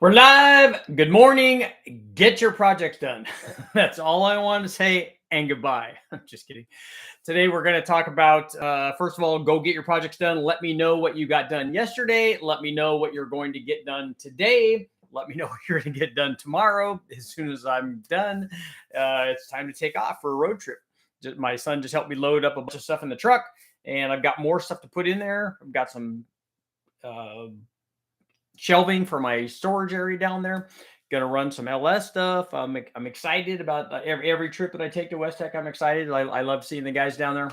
We're live. Good morning. Get your projects done. That's all I want to say. And goodbye. I'm just kidding. Today, we're going to talk about, first of all, go get your projects done. Let me know what you got done yesterday. Let me know what you're going to get done today. Let me know what you're going to get done tomorrow. As soon as I'm done, it's time to take off for a road trip. My son just helped me load up a bunch of stuff in the truck, and I've got more stuff to put in there. I've got some uh, shelving for my storage area down there. Gonna run some LS stuff. I'm excited about every trip that I take to West Tech. I'm excited. I love seeing the guys down there.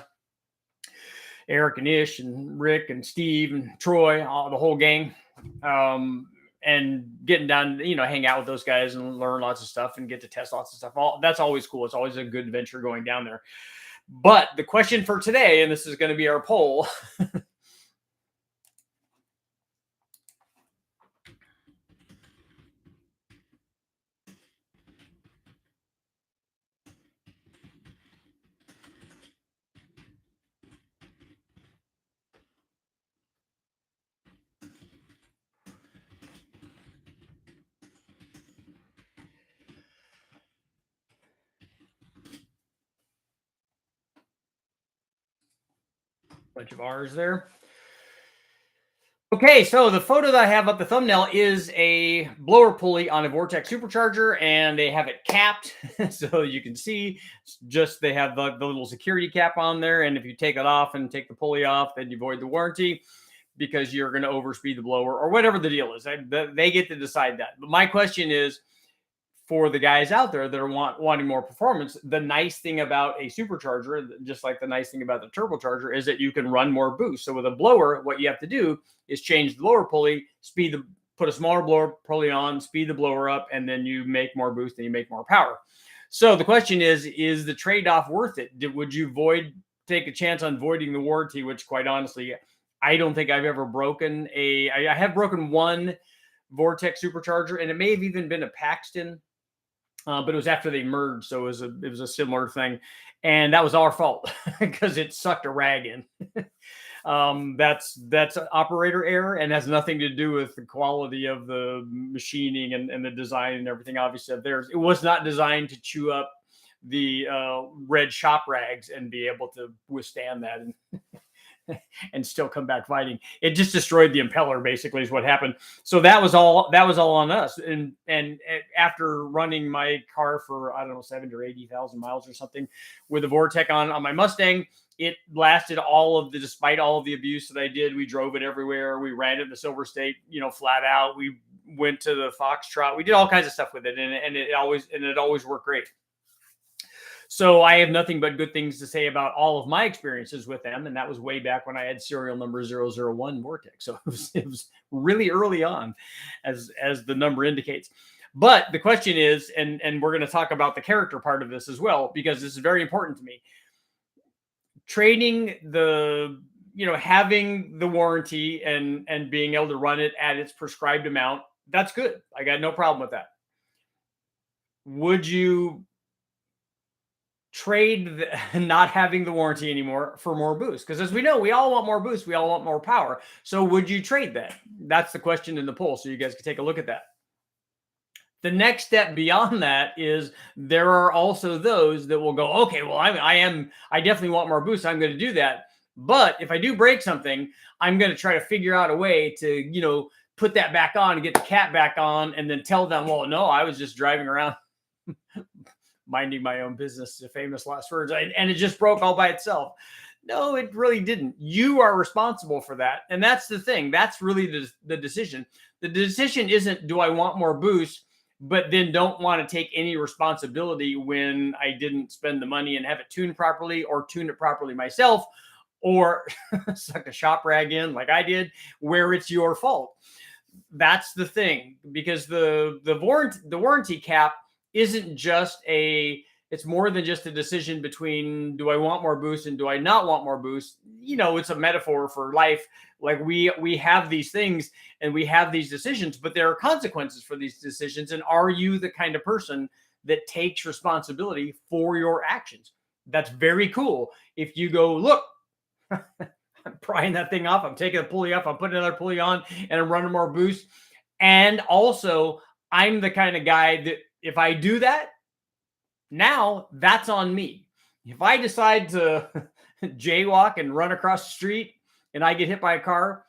Eric and Ish and Rick and Steve and Troy, all the whole gang. And getting down, hang out with those guys and learn lots of stuff and get to test lots of stuff. That's always cool. It's always a good adventure going down there. But the question for today, and this is going to be our poll. Bunch of R's there. Okay, so the photo that I have up the thumbnail is a blower pulley on a VORTECH supercharger, and they have it capped. So you can see just they have the little security cap on there. And if you take it off and take the pulley off, then you void the warranty because you're going to overspeed the blower or whatever the deal is. They get to decide that. But my question is, for the guys out there that are wanting more performance, the nice thing about a supercharger, just like the nice thing about the turbocharger, is that you can run more boost. So with a blower, what you have to do is change the blower pulley, put a smaller blower pulley on, speed the blower up, and then you make more boost and you make more power. So the question is the trade-off worth it? Would you take a chance on voiding the warranty, which quite honestly, I don't think I've ever broken I have broken one VORTECH supercharger, and it may have even been a Paxton. But it was after they merged, so it was a similar thing, and that was our fault because it sucked a rag in. That's operator error and has nothing to do with the quality of the machining and the design and everything. Obviously, of theirs, it was not designed to chew up the red shop rags and be able to withstand that. And still come back fighting. It just destroyed the impeller, basically, is what happened. So that was all on us. And after running my car for, I don't know, 70 or 80,000 miles or something with a VORTECH on my Mustang, it lasted despite all of the abuse that I did. We drove it everywhere. We ran it in the Silver State, flat out. We went to the Foxtrot. We did all kinds of stuff with it, and it always worked great. So I have nothing but good things to say about all of my experiences with them. And that was way back when I had serial number 001 VORTECH. So it was really early on, as the number indicates. But the question is, and we're going to talk about the character part of this as well, because this is very important to me. Trading having the warranty and being able to run it at its prescribed amount, that's good. I got no problem with that. Would you trade not having the warranty anymore for more boost? Because as we know, we all want more boost. We all want more power. So would you trade that? That's the question in the poll. So you guys can take a look at that. The next step beyond that is there are also those that will go, okay, well, I definitely want more boost. I'm going to do that. But if I do break something, I'm going to try to figure out a way to, put that back on and get the cap back on, and then tell them, well, no, I was just driving around minding my own business, the famous last words, and it just broke all by itself. No, it really didn't. You are responsible for that. And that's the thing. That's really the decision. The decision isn't, do I want more boost, but then don't want to take any responsibility when I didn't spend the money and have it tuned properly, or tune it properly myself, or suck a shop rag in like I did, where it's your fault. That's the thing, because the warranty cap isn't just it's more than just a decision between, do I want more boost and do I not want more boost? It's a metaphor for life. Like we have these things and we have these decisions, but there are consequences for these decisions. And are you the kind of person that takes responsibility for your actions? That's very cool. If you go, look, I'm prying that thing off, I'm taking the pulley off, I'm putting another pulley on, and I'm running more boost, And also, I'm the kind of guy that if I do that, now that's on me. If I decide to jaywalk and run across the street and I get hit by a car,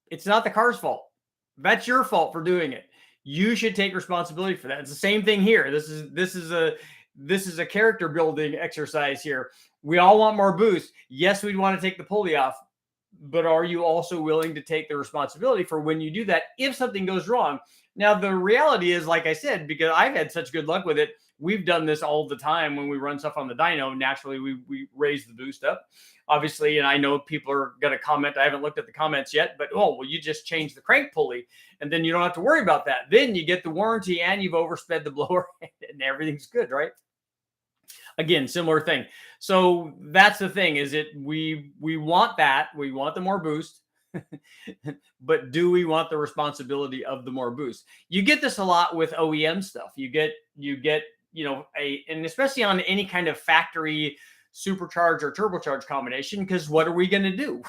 it's not the car's fault. That's your fault for doing it. You should take responsibility for that. It's the same thing here. This is a character building exercise here. We all want more boost. Yes, we'd want to take the pulley off, but are you also willing to take the responsibility for when you do that if something goes wrong? Now, the reality is, like I said, because I've had such good luck with it, we've done this all the time when we run stuff on the dyno. Naturally, we raise the boost up, obviously, and I know people are going to comment. I haven't looked at the comments yet, but well, you just change the crank pulley, and then you don't have to worry about that. Then you get the warranty, and you've oversped the blower, and everything's good, right? Again, similar thing. So that's the thing, is it we want that. We want the more boost. But do we want the responsibility of the more boost? You get this a lot with OEM stuff. You get, and especially on any kind of factory supercharge or turbocharge combination, because what are we going to do?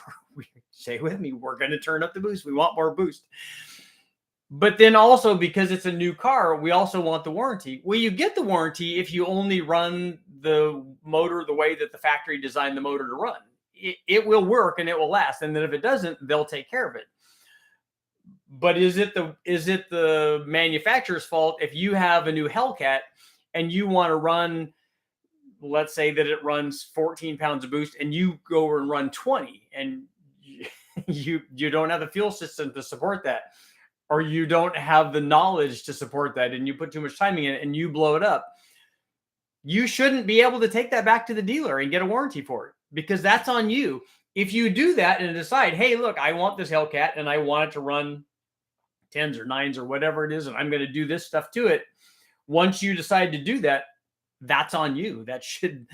Say with me, we're going to turn up the boost. We want more boost. But then also, because it's a new car, we also want the warranty. Well, you get the warranty if you only run the motor the way that the factory designed the motor to run. It will work and it will last. And then if it doesn't, they'll take care of it. But is it the manufacturer's fault if you have a new Hellcat and you want to run, let's say that it runs 14 pounds of boost and you go over and run 20 and you don't have the fuel system to support that, or you don't have the knowledge to support that and you put too much timing in it and you blow it up, you shouldn't be able to take that back to the dealer and get a warranty for it, because that's on you. If you do that and decide, hey, look, I want this Hellcat and I want it to run 10s or 9s or whatever it is, and I'm going to do this stuff to it. Once you decide to do that, that's on you. That should,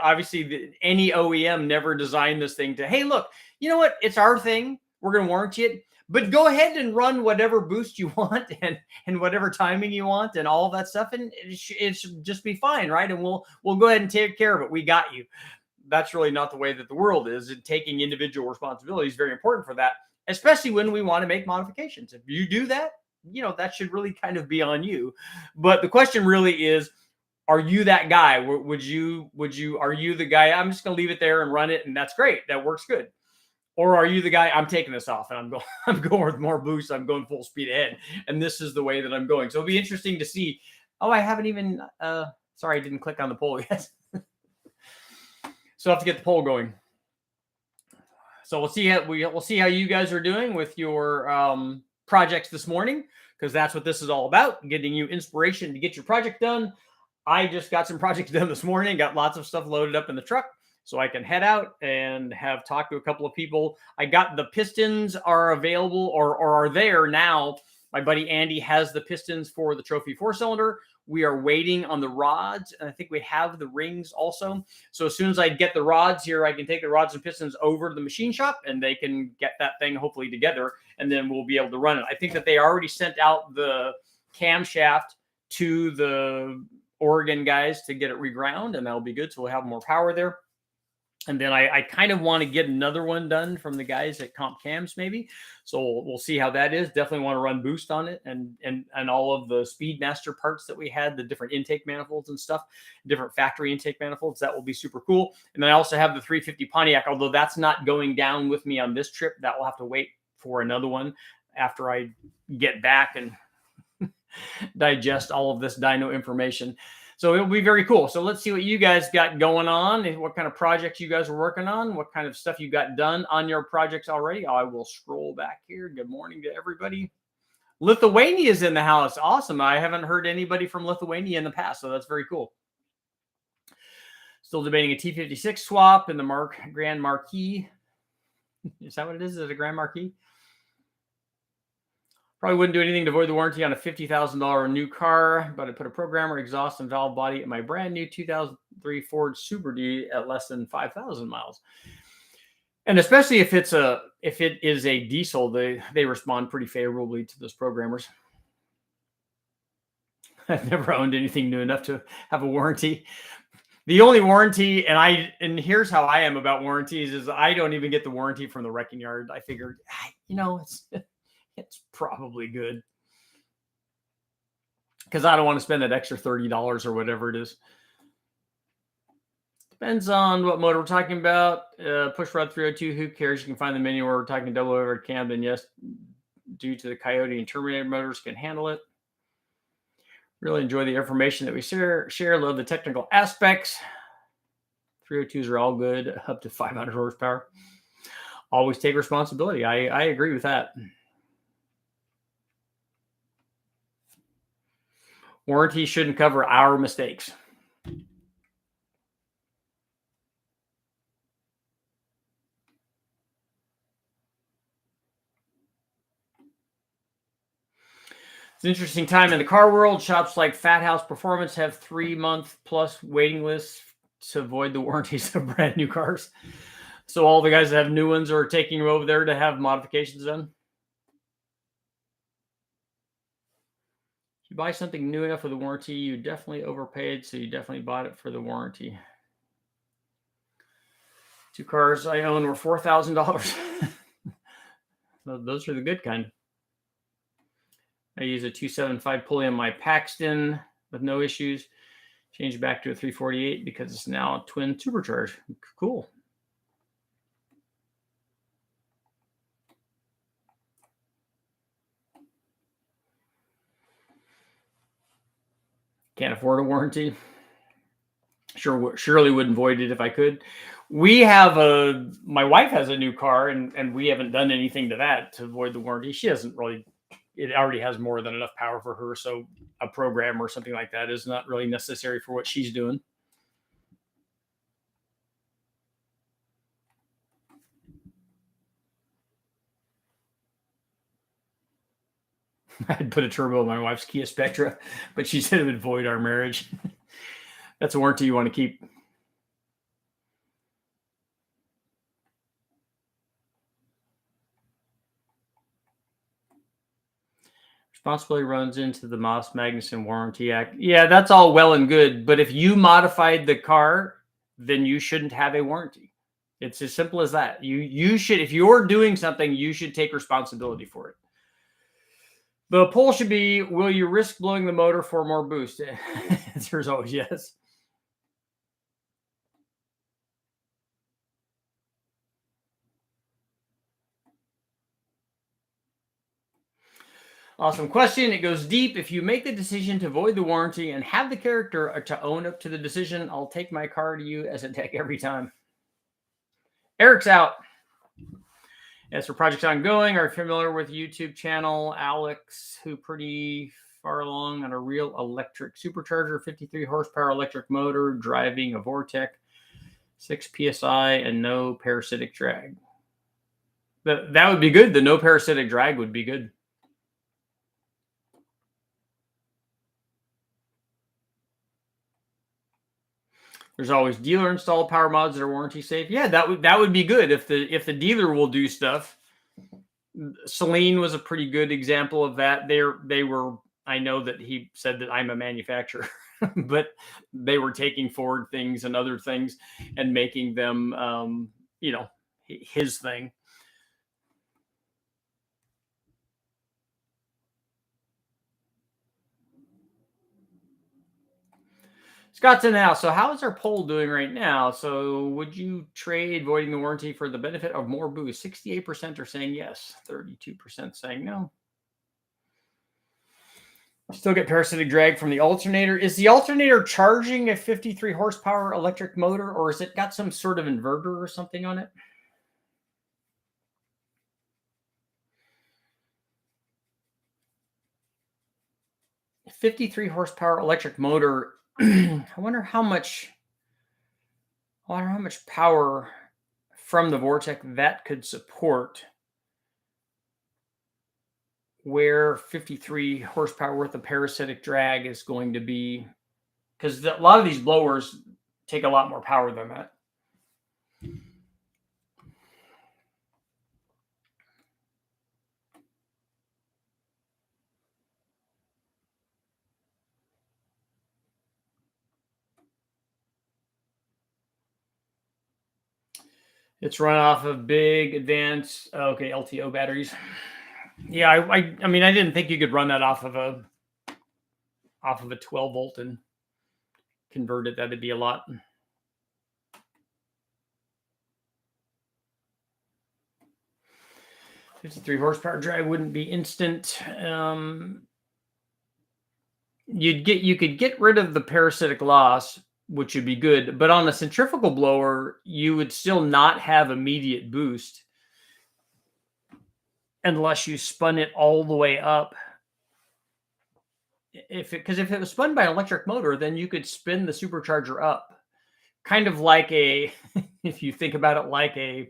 obviously any OEM never designed this thing to, hey, look, you know what? It's our thing. We're going to warranty it, but go ahead and run whatever boost you want and whatever timing you want and all of that stuff. And it should just be fine. Right. And we'll go ahead and take care of it. We got you. That's really not the way that the world is. And taking individual responsibility is very important for that, especially when we want to make modifications. If you do that, that should really kind of be on you. But the question really is, are you that guy? Are you the guy, I'm just going to leave it there and run it, and that's great. That works good. Or are you the guy, I'm taking this off and I'm going with more boost. I'm going full speed ahead. And this is the way that I'm going. So it'll be interesting to see. Oh, I haven't even, sorry, I didn't click on the poll yet. So I have to get the poll going. So we'll see how you guys are doing with your projects this morning, because that's what this is all about, getting you inspiration to get your project done. I just got some projects done this morning, got lots of stuff loaded up in the truck so I can head out and have talked to a couple of people. I got the pistons are available or are there now. My buddy Andy has the pistons for the trophy 4-cylinder. We are waiting on the rods, and I think we have the rings also. So as soon as I get the rods here, I can take the rods and pistons over to the machine shop, and they can get that thing hopefully together, and then we'll be able to run it. I think that they already sent out the camshaft to the Oregon guys to get it reground, and that'll be good. So we'll have more power there. And then I kind of want to get another one done from the guys at Comp Cams, maybe. So we'll see how that is. Definitely want to run boost on it and all of the Speedmaster parts that we had, the different intake manifolds and stuff, different factory intake manifolds. That will be super cool. And then I also have the 350 Pontiac, although that's not going down with me on this trip. That will have to wait for another one after I get back and digest all of this dyno information. So it'll be very cool. So let's see what you guys got going on and what kind of projects you guys are working on, what kind of stuff you got done on your projects already. I will scroll back here. Good morning to everybody. Lithuania is in the house. Awesome. I haven't heard anybody from Lithuania in the past, so that's very cool. Still debating a T56 swap in the Grand Marquis. Is that what it is? Is it a Grand Marquis? Probably wouldn't do anything to avoid the warranty on a $50,000 new car, but I put a programmer, exhaust, and valve body in my brand new 2003 Ford Super D at less than 5,000 miles. And especially if it is a diesel, they respond pretty favorably to those programmers. I've never owned anything new enough to have a warranty. The only warranty, and here's how I am about warranties, is I don't even get the warranty from the wrecking yard. I figured, it's probably good because I don't want to spend that extra $30 or whatever it is. Depends on what motor we're talking about. Push rod 302, who cares? You can find the menu where we're talking double overhead cam. Then yes, due to the Coyote and Terminator motors can handle it. Really enjoy the information that we share. Love the technical aspects. 302s are all good, up to 500 horsepower. Always take responsibility. I agree with that. Warranty shouldn't cover our mistakes. It's an interesting time in the car world. Shops like Fat House Performance have 3-month plus waiting lists to avoid the warranties of brand new cars. So all the guys that have new ones are taking them over there to have modifications done. If you buy something new enough with a warranty, you definitely overpaid, so you definitely bought it for the warranty. 2 cars I own were $4,000. Those are the good kind. I use a 275 pulley on my Paxton with no issues. Changed back to a 348 because it's now a twin supercharge. Cool. Can't afford a warranty. Surely wouldn't void it if I could. We have my wife has a new car and we haven't done anything to that to void the warranty. She doesn't really, it already has more than enough power for her. So a program or something like that is not really necessary for what she's doing. I'd put a turbo in my wife's Kia Spectra, but she said it would void our marriage. That's a warranty you want to keep. Responsibility runs into the Moss-Magnuson Warranty Act. Yeah, that's all well and good, but if you modified the car, then you shouldn't have a warranty. It's as simple as that. You should, if you're doing something, you should take responsibility for it. The poll should be, will you risk blowing the motor for more boost? Answer is always yes. Awesome question. It goes deep. If you make the decision to void the warranty and have the character to own up to the decision, I'll take my car to you as a tech every time. Eric's out. As for projects ongoing, are you familiar with YouTube channel Alex, who pretty far along on a real electric supercharger, 53 horsepower electric motor, driving a VORTECH, 6 PSI, and no parasitic drag? That would be good. The no parasitic drag would be good. There's always dealer installed power mods that are warranty safe. Yeah, that would be good if the dealer will do stuff. Celine was a pretty good example of that. They were. I know that he said that I'm a manufacturer, but they were taking Ford things and other things and making them, his thing. Scott's in now. So how is our poll doing right now? So would you trade voiding the warranty for the benefit of more boost? 68% are saying yes. 32% saying no. Still get parasitic drag from the alternator. Is the alternator charging a 53 horsepower electric motor, or has it got some sort of inverter or something on it? A 53 horsepower electric motor. I wonder how much power from the VORTECH that could support, where 53 horsepower worth of parasitic drag is going to be, because a lot of these blowers take a lot more power than that. It's run off of big advanced, LTO batteries. Yeah, I mean, I didn't think you could run that off of a 12 volt and convert it. That'd be a lot. 53 horsepower drive wouldn't be instant. You could get rid of the parasitic loss, which would be good, but on a centrifugal blower, you would still not have immediate boost unless you spun it all the way up. Because if it was spun by an electric motor, then you could spin the supercharger up, kind of like if you think about it, like a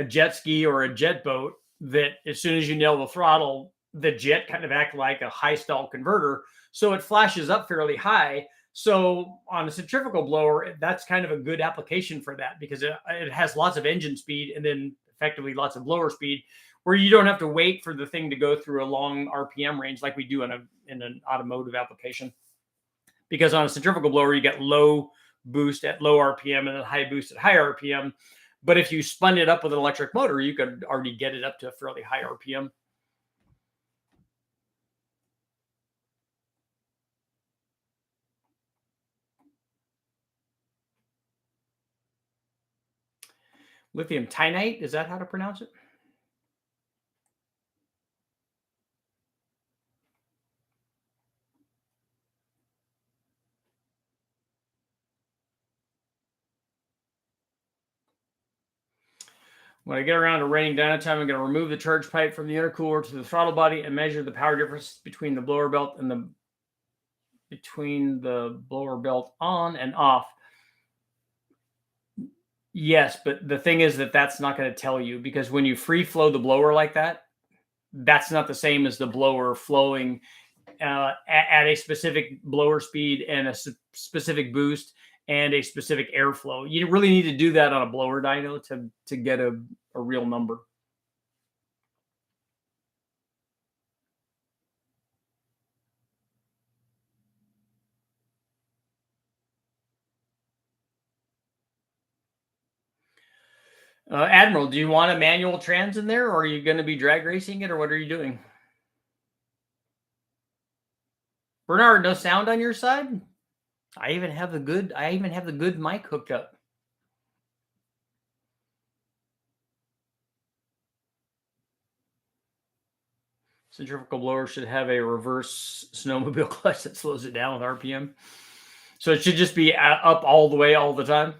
jet ski or a jet boat. That as soon as you nail the throttle, the jet kind of act like a high stall converter, so it flashes up fairly high. So on a centrifugal blower, that's kind of a good application for that, because it has lots of engine speed and then effectively lots of blower speed, where you don't have to wait for the thing to go through a long RPM range like we do in an automotive application. Because on a centrifugal blower, you get low boost at low RPM and then high boost at high RPM. But if you spun it up with an electric motor, you could already get it up to a fairly high RPM. Lithium titanate, is that how to pronounce it? When I get around to rating dyno time, I'm going to remove the charge pipe from the intercooler to the throttle body and measure the power difference between the blower belt and the blower belt on and off. Yes, but the thing is that that's not going to tell you, because when you free flow the blower like that, that's not the same as the blower flowing at a specific blower speed and a specific boost and a specific airflow. You really need to do that on a blower dyno to get a real number. Admiral, do you want a manual trans in there, or are you going to be drag racing it, or what are you doing? Bernard, no sound on your side? I even have the good mic hooked up. Centrifugal blower should have a reverse snowmobile clutch that slows it down with RPM. So it should just be up all the way all the time.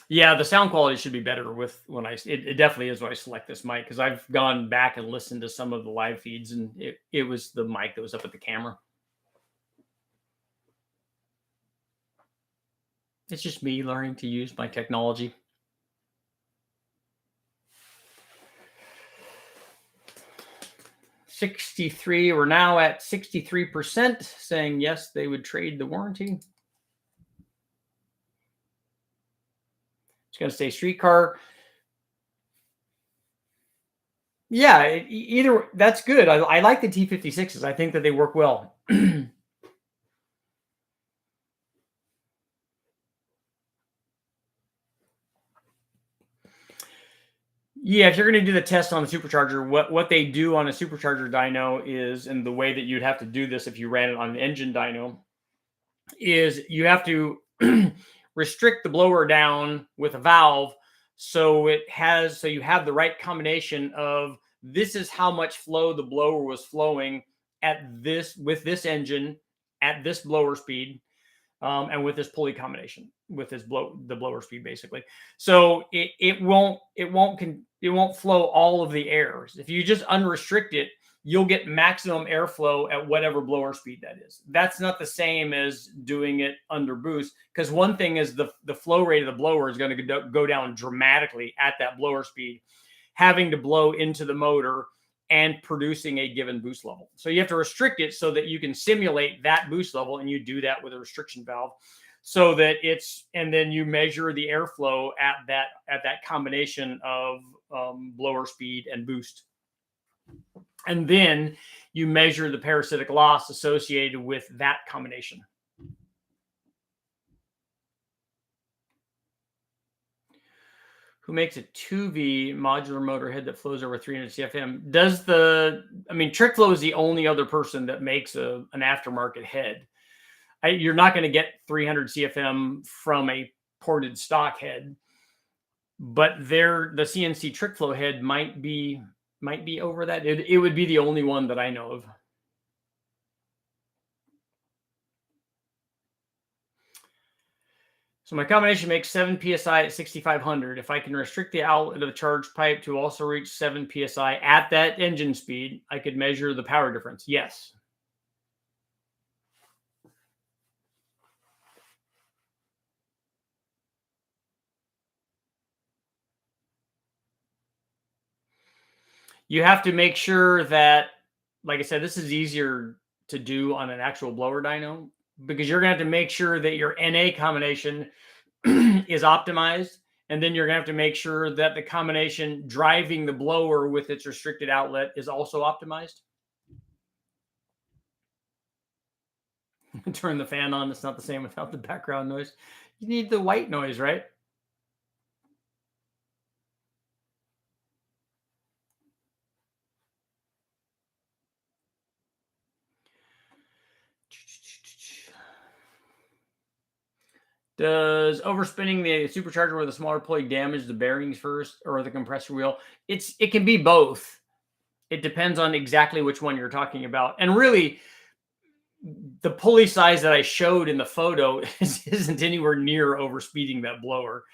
Yeah, the sound quality should be better with it definitely is when I select this mic, because I've gone back and listened to some of the live feeds, and it was the mic that was up at the camera. It's just me learning to use my technology. $63, we're now at 63% saying yes, they would trade the warranty. It's going to stay streetcar. Yeah, either that's good. I like the T56s. I think that they work well. Yeah, if you're going to do the test on the supercharger, what they do on a supercharger dyno is, and the way that you'd have to do this if you ran it on an engine dyno, is you have to restrict the blower down with a valve, so you have the right combination of, this is how much flow the blower was flowing with this engine at this blower speed, and with this pulley combination, with the blower speed basically. So it won't flow all of the air. If you just unrestrict it, you'll get maximum airflow at whatever blower speed that is. That's not the same as doing it under boost, because one thing is the flow rate of the blower is going to go down dramatically at that blower speed, having to blow into the motor and producing a given boost level. So you have to restrict it so that you can simulate that boost level, and you do that with a restriction valve, so that and then you measure the airflow at that combination of blower speed and boost. And then you measure the parasitic loss associated with that combination. Who makes a 2V modular motor head that flows over 300 CFM? I mean, TrickFlow is the only other person that makes an aftermarket head. You're not going to get 300 CFM from a ported stock head, but the CNC TrickFlow head might be over that. It would be the only one that I know of. So my combination makes 7 psi at 6,500. If I can restrict the outlet of the charge pipe to also reach 7 psi at that engine speed, I could measure the power difference. Yes. You have to make sure that, like I said, this is easier to do on an actual blower dyno because you're going to have to make sure that your NA combination is optimized. And then you're going to have to make sure that the combination driving the blower with its restricted outlet is also optimized. Turn the fan on. It's not the same without the background noise. You need the white noise, right? Does overspinning the supercharger with a smaller pulley damage the bearings first or the compressor wheel? It can be both. It depends on exactly which one you're talking about. And really, the pulley size that I showed in the photo isn't anywhere near overspeeding that blower.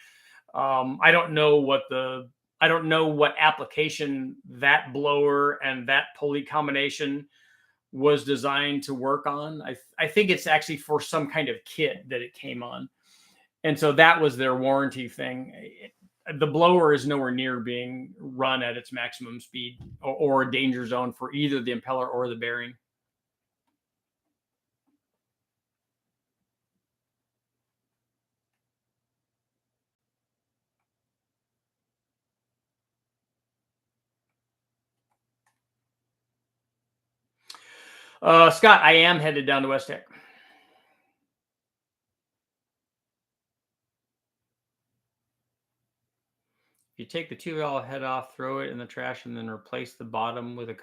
I don't know what application that blower and that pulley combination was designed to work on. I think it's actually for some kind of kit that it came on. And so that was their warranty thing. The blower is nowhere near being run at its maximum speed or a danger zone for either the impeller or the bearing. Scott, I am headed down to West Tech. You take the 2L head off, throw it in the trash, and then replace the bottom with a...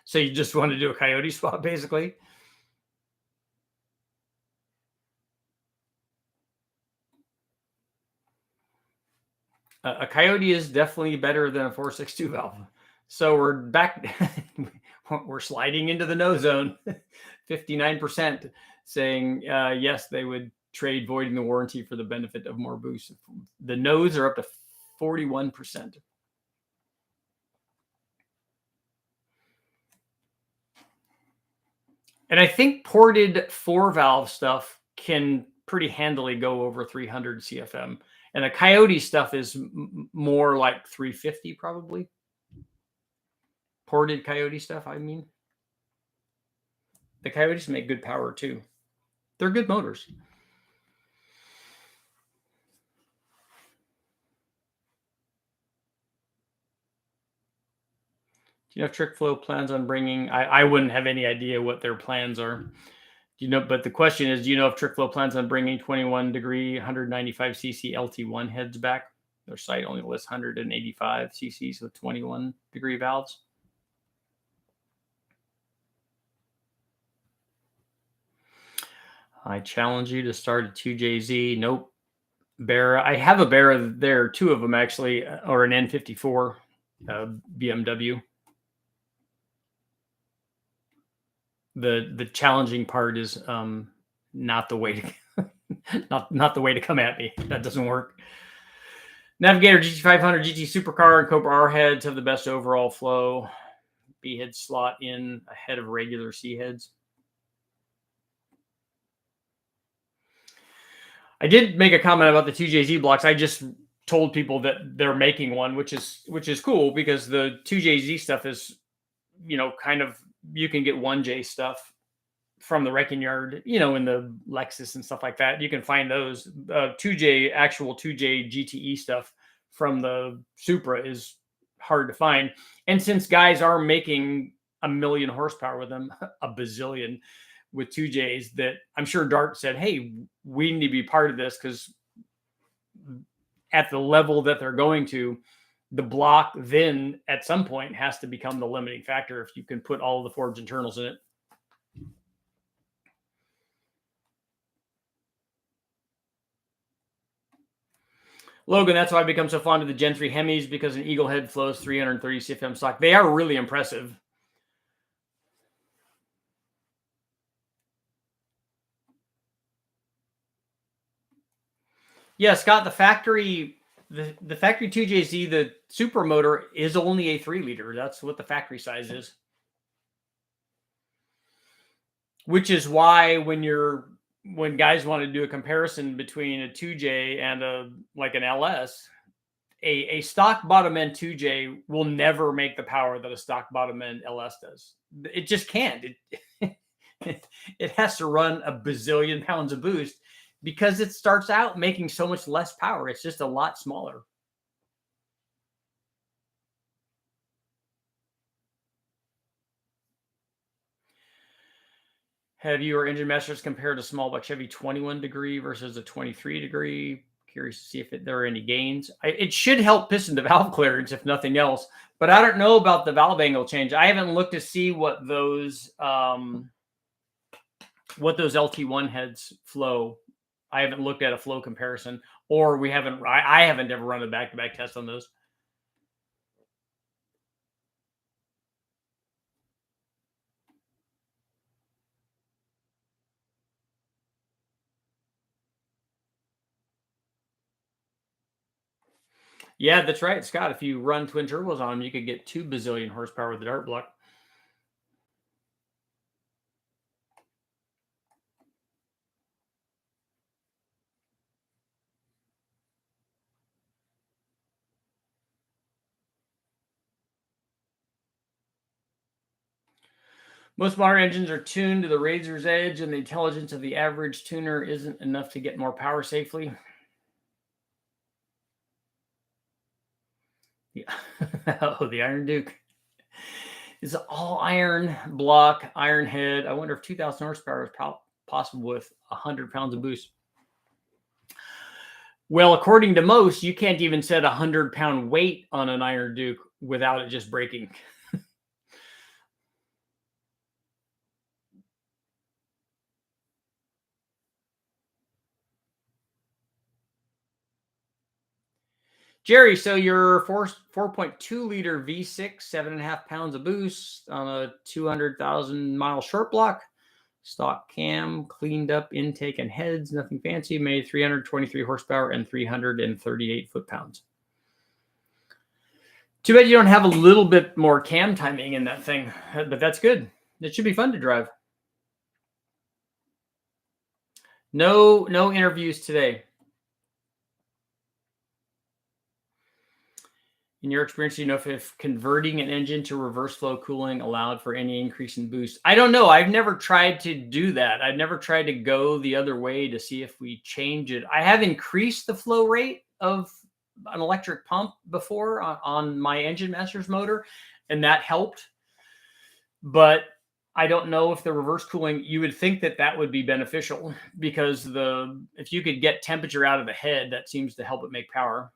So you just want to do a coyote swap, basically? A coyote is definitely better than a 462 valve. So we're back. We're sliding into the no zone. 59% saying yes, they would trade voiding the warranty for the benefit of more boost. The no's are up to 41%. And I think ported 4-valve stuff can pretty handily go over 300 CFM. And the coyote stuff is more like 350 probably. Ported coyote stuff, I mean. The coyotes make good power too. They're good motors. Do you know if TrickFlow plans on bringing... I wouldn't have any idea what their plans are. But the question is, do you know if TrickFlow plans on bringing 21 degree 195 cc LT1 heads back? Their site only lists 185 cc's with 21 degree valves. I challenge you to start a 2JZ. Nope. Barra. I have a Barra there, 2 of them actually, or an N54 BMW. The challenging part is not the way to not the way to come at me. That doesn't work. Navigator GT500 GT Supercar and Cobra R heads have the best overall flow. B head slot in ahead of regular C heads. I did make a comment about the 2JZ blocks. I just told people that they're making one, which is cool because the 2JZ stuff is, kind of, you can get 1J stuff from the wrecking yard, in the Lexus and stuff like that. You can find those 2J GTE stuff from the Supra is hard to find. And since guys are making 1 million horsepower with them, a bazillion with 2Js, that I'm sure Dart said, hey, we need to be part of this because at the level that they're going to, the block then at some point has to become the limiting factor if you can put all of the forged internals in it. Logan, that's why I become so fond of the Gen 3 Hemis, because an Eagle head flows 330 CFM stock. They are really impressive. Yeah, Scott, the factory 2JZ, the super motor is only a 3-liter. That's what the factory size is. Which is why when guys want to do a comparison between a 2J and an LS, a stock bottom end 2J will never make the power that a stock bottom end LS does. It just can't. It has to run a bazillion pounds of boost because it starts out making so much less power. It's just a lot smaller. Have your engine masters compared a small block Chevy 21 degree versus a 23 degree? Curious to see if there are any gains. It should help piston to valve clearance, if nothing else. But I don't know about the valve angle change. I haven't looked to see what those LT1 heads flow. I haven't looked at a flow comparison, or I haven't ever run a back-to-back test on those. Yeah, that's right, Scott. If you run twin turbos on them, you could get 2 bazillion horsepower with the dart block. Most modern engines are tuned to the razor's edge, and the intelligence of the average tuner isn't enough to get more power safely. Yeah. Oh, the Iron Duke is all iron block, iron head. I wonder if 2,000 horsepower is possible with 100 pounds of boost. Well, according to most, you can't even set a 100-pound weight on an Iron Duke without it just breaking. Jerry, so your 4.2 liter V6, 7.5 pounds of boost on a 200,000 mile short block, stock cam, cleaned up intake and heads, nothing fancy, made 323 horsepower and 338 foot-pounds. Too bad you don't have a little bit more cam timing in that thing, but that's good. It should be fun to drive. No interviews today. In your experience, do you know if converting an engine to reverse flow cooling allowed for any increase in boost? I don't know. I've never tried to do that. I've never tried to go the other way to see if we change it. I have increased the flow rate of an electric pump before on my Engine Masters motor, and that helped. But I don't know if the reverse cooling, you would think that would be beneficial, because if you could get temperature out of the head, that seems to help it make power.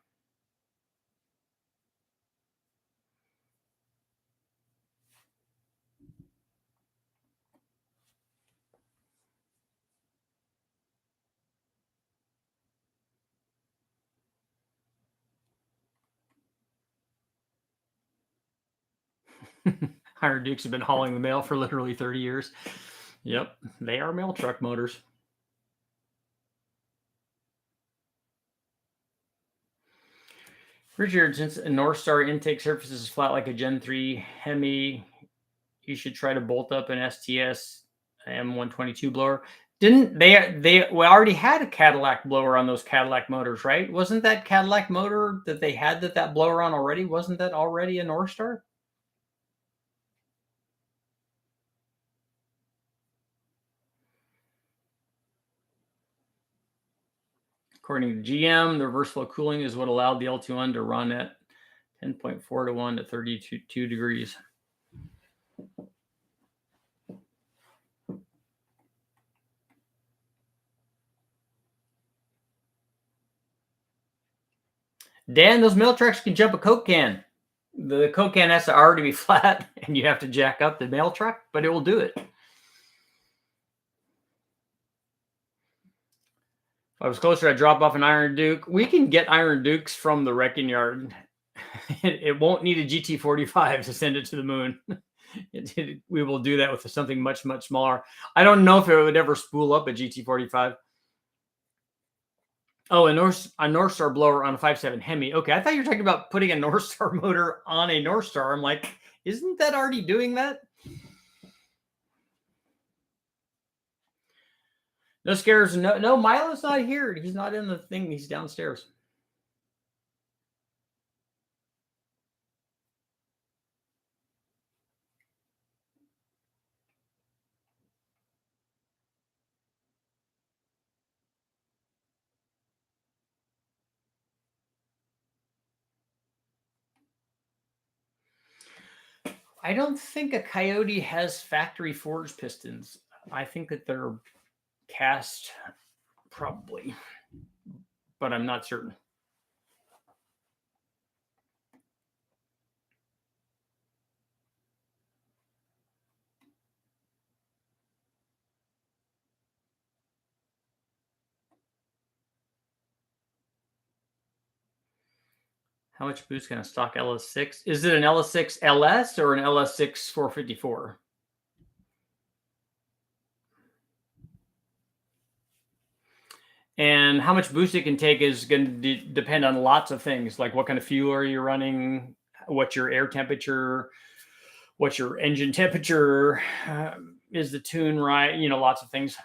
Iron Dukes have been hauling the mail for literally 30 years. Yep, they are mail truck motors. Richard, since a North Star intake surface is flat like a Gen 3 Hemi, you should try to bolt up an STS M122 blower. Didn't they we already had a Cadillac blower on those Cadillac motors, right? Wasn't that Cadillac motor that they had that blower on already? Wasn't that already a North Star? According to GM, the reverse flow cooling is what allowed the LT1 to run at 10.4 to 1 to 32 degrees. Dan, those mail trucks can jump a Coke can. The Coke can has to already be flat, and you have to jack up the mail truck, but it will do it. If I was closer, I'd drop off an Iron Duke. We can get Iron Dukes from the wrecking yard. It won't need a GT45 to send it to the moon. We will do that with something much, much smaller. I don't know if it would ever spool up a GT45. Oh, a North Star blower on a 5.7 Hemi. Okay, I thought you were talking about putting a North Star motor on a North Star. I'm like, isn't that already doing that? No scares. No, Milo's not here. He's not in the thing. He's downstairs. I don't think a Coyote has factory forged pistons. I think that they're cast, probably, but I'm not certain. How much boost can a stock LS6? Is it an LS6 LS or an LS6 454? And how much boost it can take is going to depend on lots of things, like what kind of fuel are you running, what's your air temperature, what's your engine temperature, is the tune right? Lots of things.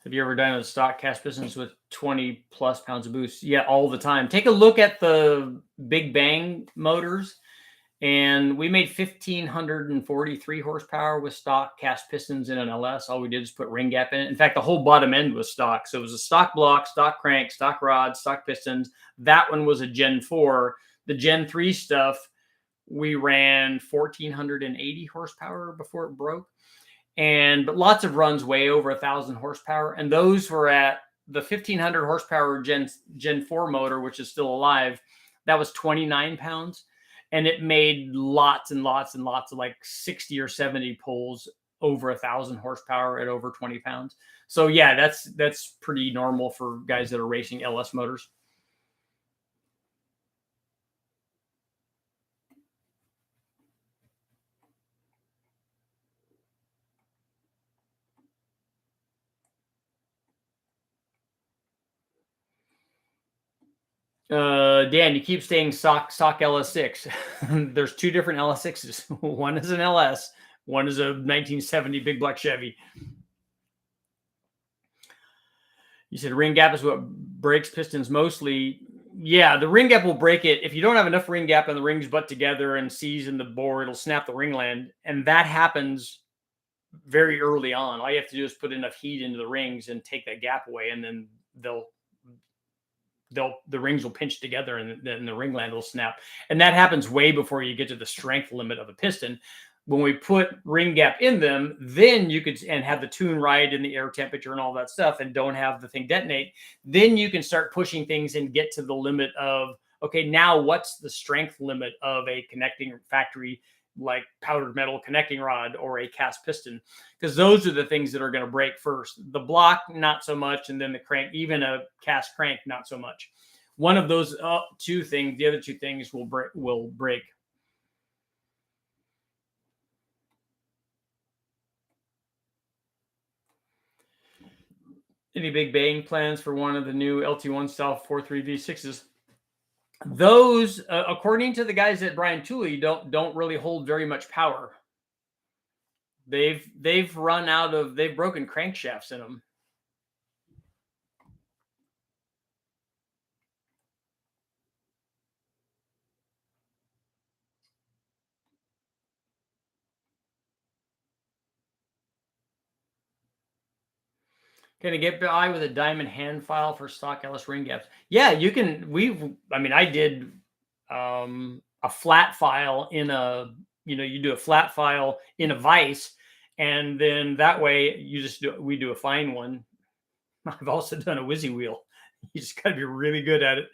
Have you ever done a stock cast pistons with 20 plus pounds of boost? Yeah, all the time. Take a look at the Big Bang motors. And we made 1,543 horsepower with stock cast pistons in an LS. All we did is put ring gap in it. In fact, the whole bottom end was stock. So it was a stock block, stock crank, stock rod, stock pistons. That one was a Gen 4. The Gen 3 stuff, we ran 1,480 horsepower before it broke. But lots of runs way over 1,000 horsepower. And those were at the 1,500 horsepower Gen 4 motor, which is still alive. That was 29 pounds. And it made lots and lots and lots of like 60 or 70 pulls over 1,000 horsepower at over 20 pounds. So yeah, that's pretty normal for guys that are racing LS motors. Dan, you keep saying stock LS6. There's two different LS6s. One is an LS, one is a 1970 big black Chevy. You said ring gap is what breaks pistons mostly. Yeah, the ring gap will break it. If you don't have enough ring gap and the rings butt together and seize in the bore, it'll snap the ringland. And that happens very early on. All you have to do is put enough heat into the rings and take that gap away, and then the rings will pinch together and then the ringland will snap. And that happens way before you get to the strength limit of a piston. When we put ring gap in them, then you could and have the tune right and the air temperature and all that stuff, and don't have the thing detonate. Then you can start pushing things and get to the limit of, okay, now what's the strength limit of a connecting factory like powdered metal connecting rod or a cast piston? Because those are the things that are going to break first. The block, not so much, and then the crank, even a cast crank, not so much. One of those two things, the other two things will break. Any big bang plans for one of the new LT1 style 4.3 V6s? Those, according to the guys at Brian Tooley, don't really hold very much power. They've broken crankshafts in them. Can I get by with a diamond hand file for stock LS ring gaps? Yeah, you can. I did a flat file in a you do a flat file in a vise, and then that way we do a fine one. I've also done a whizzy wheel. You just got to be really good at it.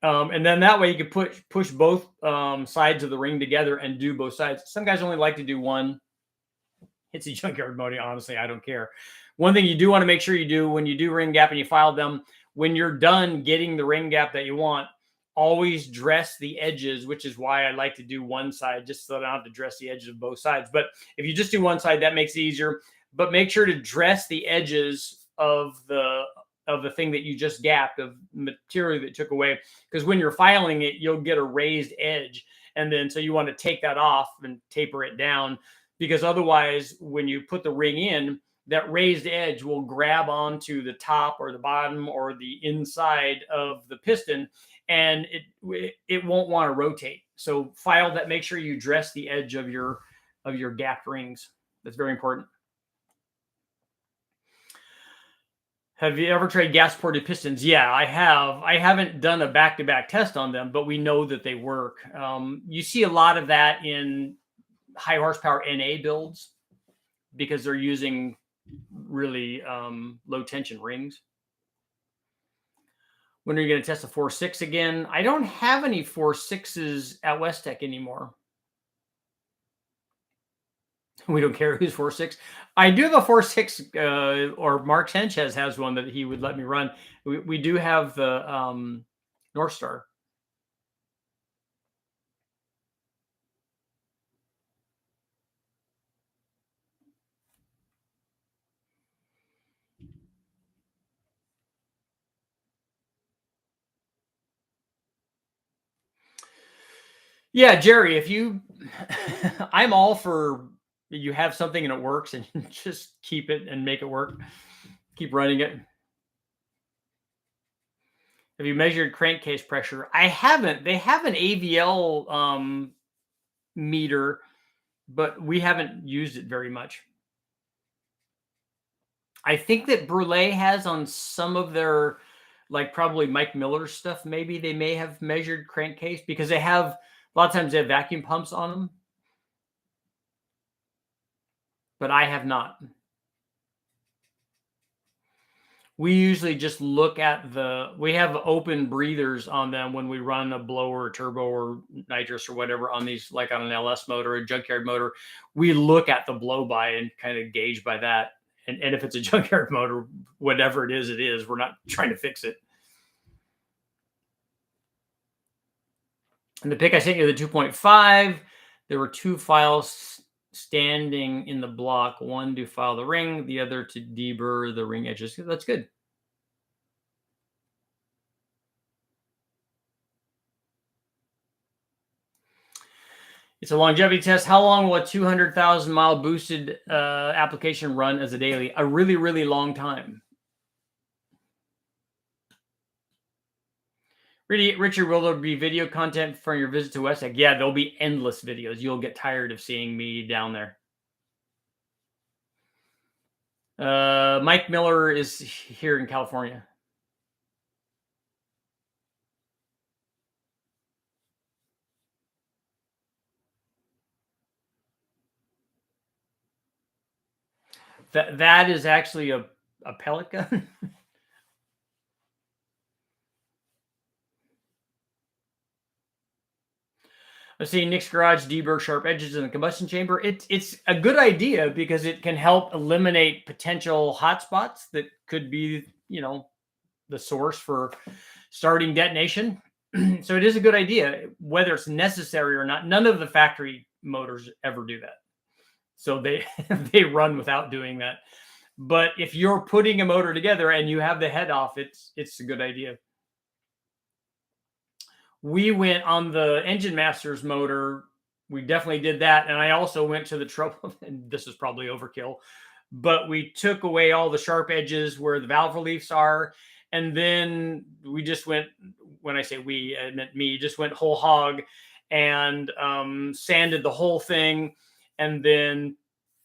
And then that way you can push both sides of the ring together and do both sides. Some guys only like to do one. It's a junkyard mode. Honestly, I don't care. One thing you do want to make sure you do when you do ring gap and you file them, when you're done getting the ring gap that you want, always dress the edges, which is why I like to do one side, just so that I don't have to dress the edges of both sides. But if you just do one side, that makes it easier. But make sure to dress the edges of the thing that you just gapped, of material that took away, because when you're filing it, you'll get a raised edge. And then so you want to take that off and taper it down, because otherwise when you put the ring in, that raised edge will grab onto the top or the bottom or the inside of the piston, and it won't want to rotate. So file that, make sure you dress the edge of your gapped rings. That's very important. Have you ever tried gas ported pistons? Yeah, I have. I haven't done a back-to-back test on them, but we know that they work. You see a lot of that in high horsepower NA builds because they're using really low tension rings. When are you going to test the 4.6 again? I don't have any 4.6s at WestTech anymore. We don't care who's 4.6. I do have a 4.6, or Mark Sanchez has one that he would let me run. We do have the North Star. Yeah, Jerry, if you, I'm all for, you have something and it works, and just keep it and make it work. Keep running it. Have you measured crankcase pressure? I haven't. They have an AVL meter, but we haven't used it very much. I think that Brule has on some of their, like probably Mike Miller stuff, maybe they may have measured crankcase, because they have, a lot of times they have vacuum pumps on them. But I have not. We usually just look at we have open breathers on them when we run a blower or turbo or nitrous or whatever on these, like on an LS motor, a junkyard motor. We look at the blow by and kind of gauge by that. And if it's a junkyard motor, whatever it is, we're not trying to fix it. And the pick I sent you, the 2.5, there were 2 files standing in the block, one to file the ring, the other to deburr the ring edges. That's good. It's a longevity test. How long will a 200,000 mile boosted application run as a daily? A really, really long time. Richard, will there be video content from your visit to WestTech? Yeah, there'll be endless videos. You'll get tired of seeing me down there. Mike Miller is here in California. That is actually a pellet gun. Let's see, Nick's Garage, deburr sharp edges in the combustion chamber. It's a good idea because it can help eliminate potential hotspots that could be, the source for starting detonation. So it is a good idea, whether it's necessary or not. None of the factory motors ever do that. So they they run without doing that. But if you're putting a motor together and you have the head off, it's a good idea. We went on the Engine Masters motor. We definitely did that. And I also went to the trouble, and this is probably overkill, but we took away all the sharp edges where the valve reliefs are. And then we just went, when I say we, I meant me, just went whole hog and sanded the whole thing, and then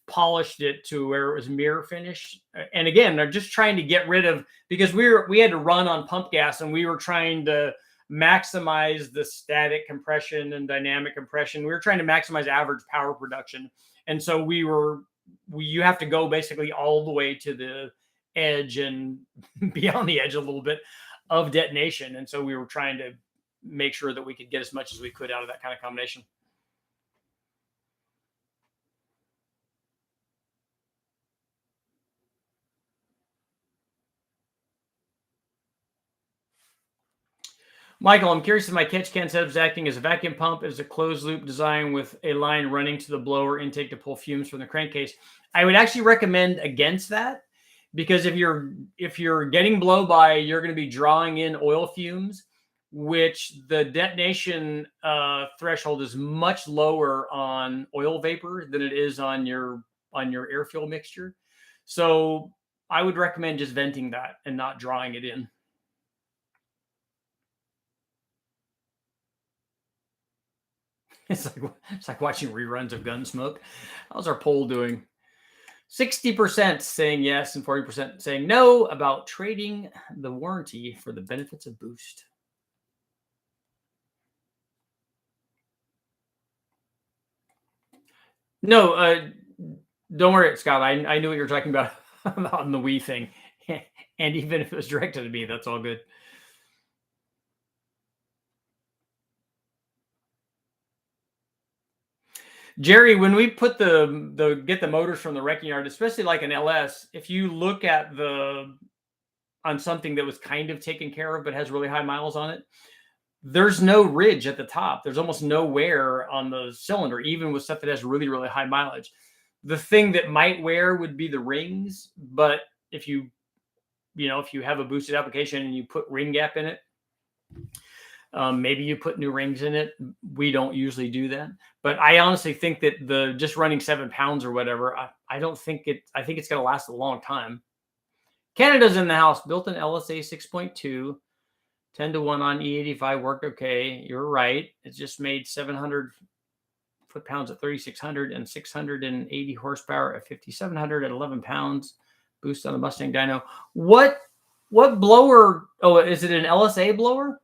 polished it to where it was mirror finish. And again, they're just trying to get rid of, because we had to run on pump gas, and we were trying to maximize the static compression and dynamic compression. We were trying to maximize average power production. And so you have to go basically all the way to the edge and beyond the edge a little bit of detonation. And so we were trying to make sure that we could get as much as we could out of that kind of combination. Michael, I'm curious if my catch can setup is acting as a vacuum pump, as a closed loop design with a line running to the blower intake to pull fumes from the crankcase. I would actually recommend against that, because if you're getting blow by, you're going to be drawing in oil fumes, which the detonation threshold is much lower on oil vapor than it is on your air fuel mixture. So I would recommend just venting that and not drawing it in. It's like watching reruns of Gunsmoke. How's our poll doing? 60% saying yes and 40% saying no about trading the warranty for the benefits of Boost. No, don't worry, Scott. I knew what you were talking about on the WE thing. And even if it was directed at me, that's all good. Jerry, when we put get the motors from the wrecking yard, especially like an LS, if you look at on something that was kind of taken care of but has really high miles on it, there's no ridge at the top. There's almost no wear on the cylinder, even with stuff that has really, really high mileage. The thing that might wear would be the rings, but if you have a boosted application and you put ring gap in it, maybe you put new rings in it. We don't usually do that, but I honestly think that just running 7 pounds or whatever, I think it's going to last a long time. Canada's in the house. Built an LSA 6.2, 10-1 on E85 worked okay. You're right. It just made 700 foot-pounds at 3,600 and 680 horsepower at 5,700 at 11 pounds. Boost on the Mustang dyno. What blower? Oh, is it an LSA blower?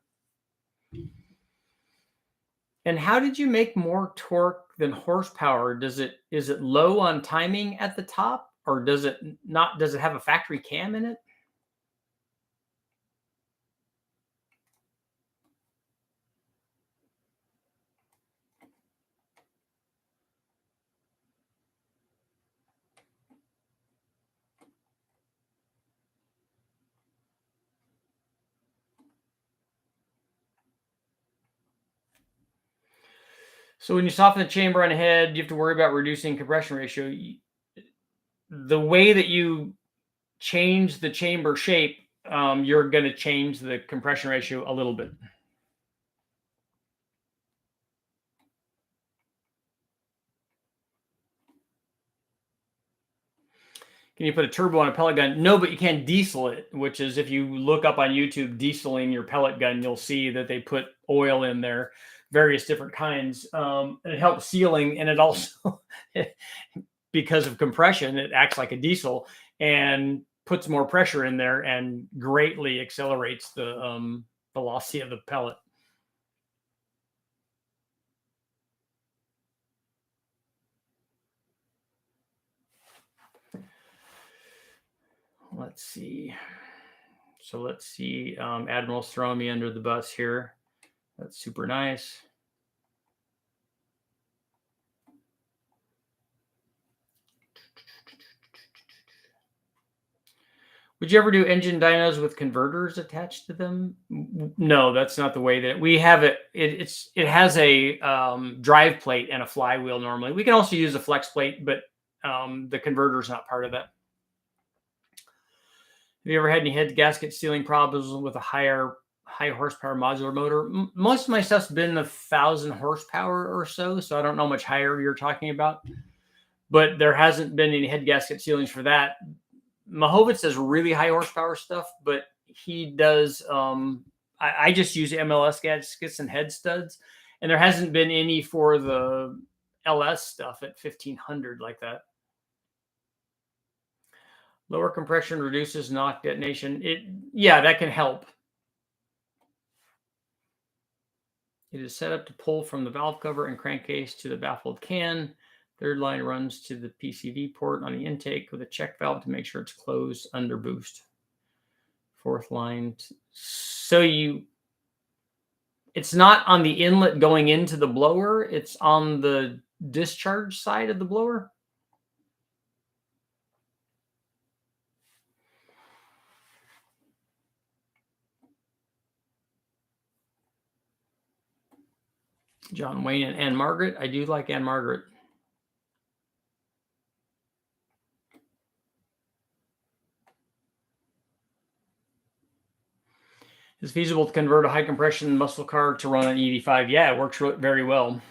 And how did you make more torque than horsepower? Is it low on timing at the top, or does it have a factory cam in it? So when you soften the chamber on the head, you have to worry about reducing compression ratio. The way that you change the chamber shape, you're going to change the compression ratio a little bit. Can you put a turbo on a pellet gun? No, but you can diesel it, which is, if you look up on YouTube dieseling your pellet gun, you'll see that they put oil in there, various different kinds. It helps sealing, and it also, because of compression, it acts like a diesel and puts more pressure in there and greatly accelerates the velocity of the pellet. Let's see. So let's see. Admiral's throwing me under the bus here. That's super nice. Would you ever do engine dynos with converters attached to them? No, that's not the way that we have it. It has a drive plate and a flywheel normally. We can also use a flex plate, but the converter is not part of that. Have you ever had any head gasket sealing problems with a high horsepower modular motor? Most of my stuff's been 1,000 horsepower or so, so I don't know how much higher you're talking about. But there hasn't been any head gasket sealings for that. Mahovitz does really high horsepower stuff, but he does. I just use MLS gaskets and head studs, and there hasn't been any for the LS stuff at 1,500 like that. Lower compression reduces knock detonation. Yeah, that can help. It is set up to pull from the valve cover and crankcase to the baffled can. Third line runs to the PCV port on the intake with a check valve to make sure it's closed under boost. Fourth line. So it's not on the inlet going into the blower. It's on the discharge side of the blower. John Wayne and Ann Margaret. I do like Ann Margaret. Is it feasible to convert a high compression muscle car to run an EV5? Yeah, it works very well.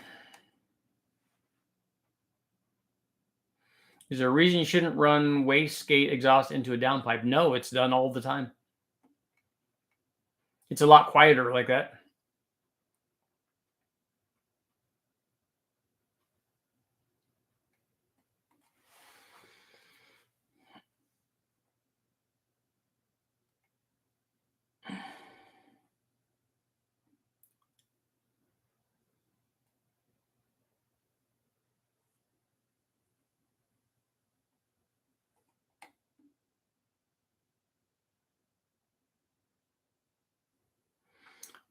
Is there a reason you shouldn't run wastegate exhaust into a downpipe? No, it's done all the time. It's a lot quieter like that.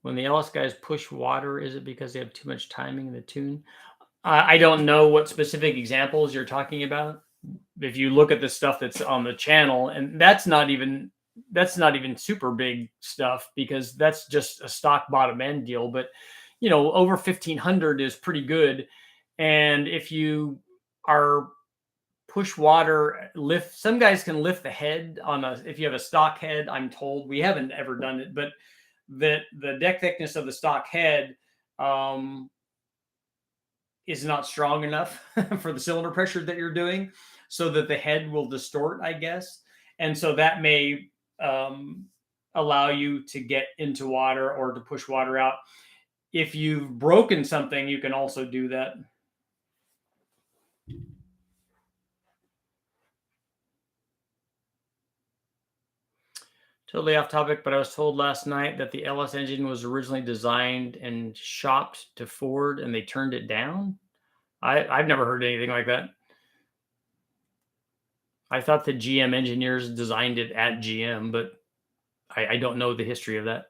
When the LS guys push water, is it because they have too much timing in the tune? I don't know what specific examples you're talking about. If you look at the stuff that's on the channel, and that's not even super big stuff because that's just a stock bottom end deal. But over 1500 is pretty good. And if you are push water lift, some guys can lift the head if you have a stock head. I'm told, we haven't ever done it, but that the deck thickness of the stock head is not strong enough for the cylinder pressure that you're doing, so that the head will distort, I guess. And so that may allow you to get into water or to push water out. If you've broken something, you can also do that. Totally off topic, but I was told last night that the LS engine was originally designed and shopped to Ford and they turned it down. I've never heard anything like that. I thought the GM engineers designed it at GM, but I don't know the history of that.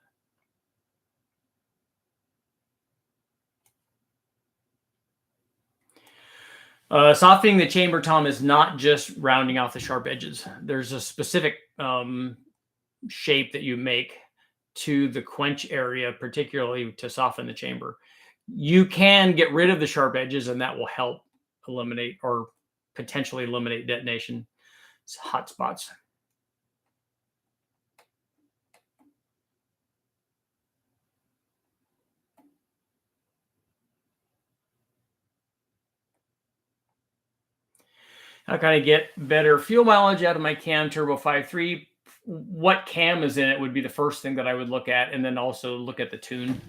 Softening the chamber, Tom, is not just rounding off the sharp edges. There's a specific shape that you make to the quench area, particularly to soften the chamber. You can get rid of the sharp edges, and that will help eliminate or potentially eliminate detonation. It's hot spots. How can I get better fuel mileage out of my cam turbo 5.3? What cam is in it would be the first thing that I would look at, and then also look at the tune.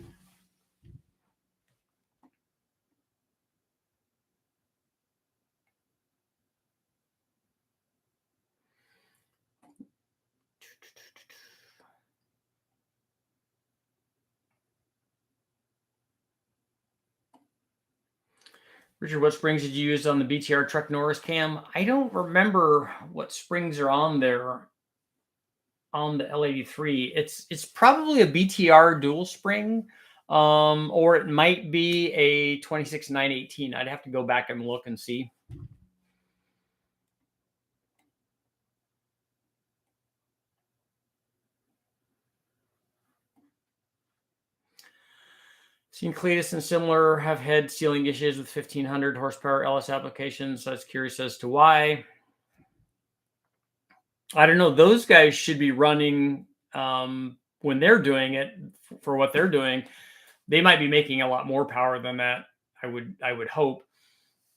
Richard, what springs did you use on the BTR Truck Norris cam? I don't remember what springs are on there on the L83. It's probably a BTR dual spring, or it might be a 26918. I'd have to go back and look and see. Seen Cletus and similar have had sealing issues with 1500 horsepower LS applications. So I was curious as to why. I don't know. Those guys should be running when they're doing it for what they're doing. They might be making a lot more power than that. I would hope.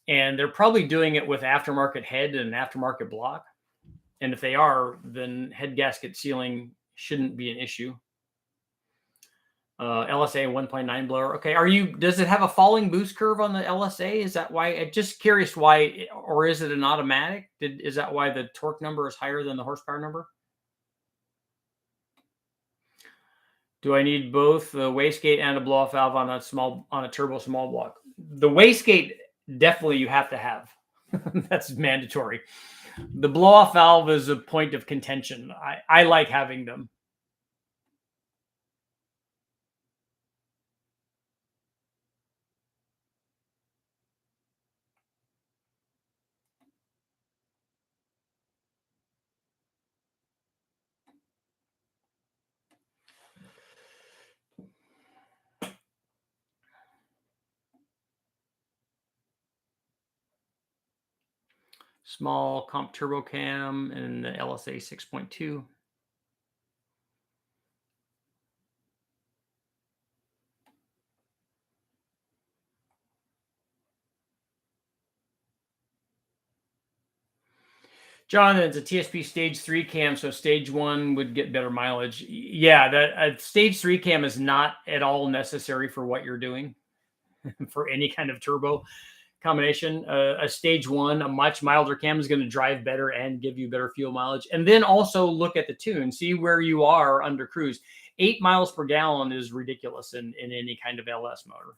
And they're probably doing it with aftermarket head and aftermarket block. And if they are, then head gasket sealing shouldn't be an issue. LSA 1.9 blower. Okay. Does it have a falling boost curve on the LSA? Is that why? I'm just curious why, or is it an automatic? Is that why the torque number is higher than the horsepower number? Do I need both the wastegate and a blow off valve on a turbo small block? The wastegate definitely you have to have. That's mandatory. The blow off valve is a point of contention. I like having them. Small comp turbo cam and the LSA 6.2. Jonathan, it's a TSP stage 3 cam, so stage 1 would get better mileage. Yeah, that stage 3 cam is not at all necessary for what you're doing for any kind of turbo combination. A stage 1, a much milder cam is going to drive better and give you better fuel mileage. And then also look at the tune, see where you are under cruise. 8 miles per gallon is ridiculous in any kind of LS motor.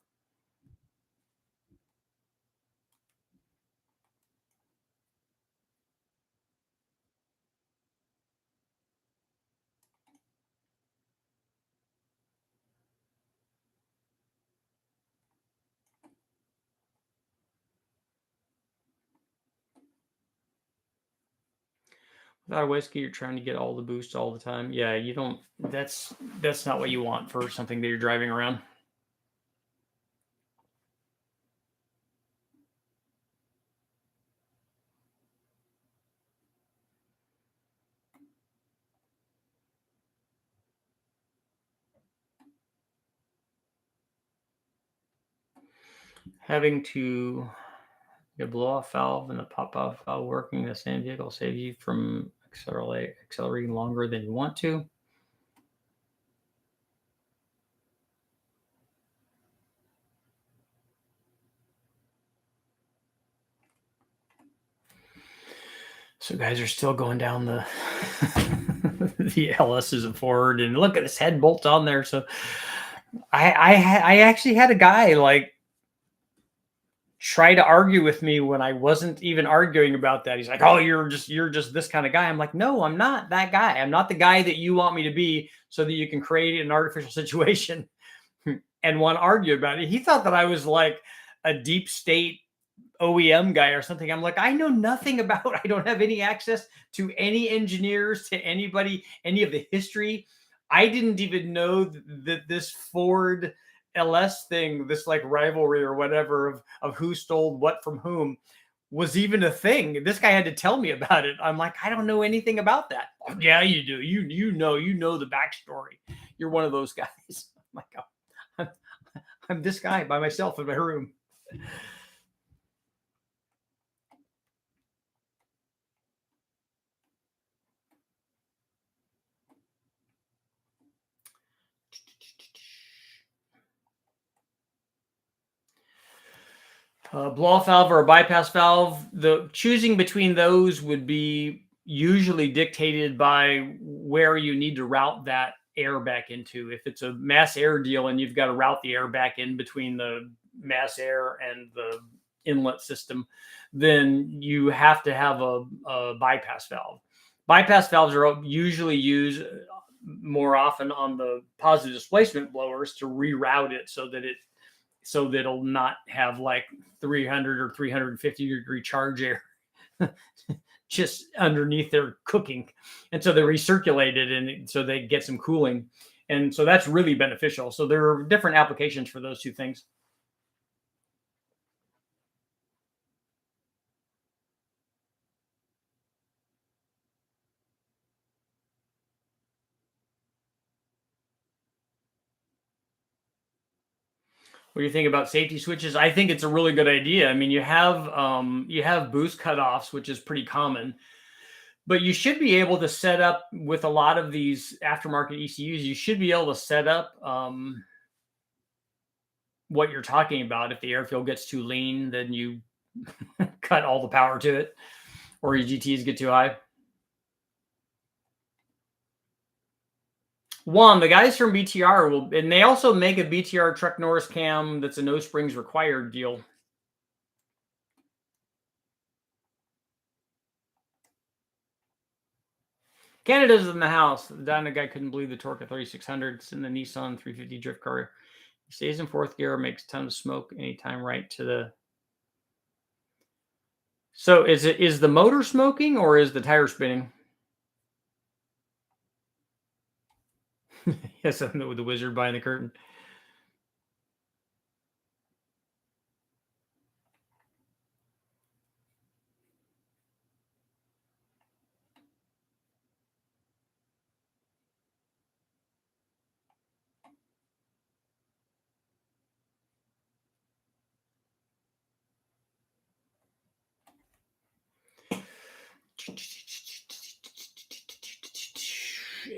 Without a whiskey, you're trying to get all the boost all the time. Yeah, you don't. That's not what you want for something that you're driving around. Having to get a blow off valve and the pop off valve working in the same vehicle saves you from accelerating longer than you want to. So guys are still going down the the LSs of Ford, and look at this head bolt on there. So I actually had a guy like try to argue with me when I wasn't even arguing about that. He's like, "Oh, you're just this kind of guy." I'm like, "No, I'm not that guy. I'm not the guy that you want me to be, so that you can create an artificial situation and want to argue about it." He thought that I was like a deep state OEM guy or something. I'm like, I know nothing about, I don't have any access to any engineers, to anybody, any of the history. I didn't even know that this Ford LS thing, this like rivalry or whatever of who stole what from whom was even a thing. This guy had to tell me about it. I'm like, I don't know anything about that. Oh, yeah, you do. You know the backstory. You're one of those guys. I'm like, oh, I'm this guy by myself in my room. Blow-off valve or a bypass valve, the choosing between those would be usually dictated by where you need to route that air back into. If it's a mass air deal and you've got to route the air back in between the mass air and the inlet system, then you have to have a bypass valve. Bypass valves are usually used more often on the positive displacement blowers to reroute it so that it'll not have like 300 or 350 degree charge air just underneath their cooking. And so they recirculate it and so they get some cooling. And so that's really beneficial. So there are different applications for those two things. What do you think about safety switches? I think it's a really good idea. I mean, you have boost cutoffs, which is pretty common, but you should be able to set up with a lot of these aftermarket ECUs. You should be able to set up what you're talking about. If the airfield gets too lean, then you cut all the power to it, or your GTs get too high. One, the guys from BTR will, and they also make a BTR Truck Norris cam that's a no springs required deal. Canada's in the house. The Dyna guy couldn't believe the torque of 3600. It's in the Nissan 350 drift car. He stays in fourth gear, makes a ton of smoke anytime right to the. So is the motor smoking or is the tire spinning? Yes, I'm with the wizard behind the curtain.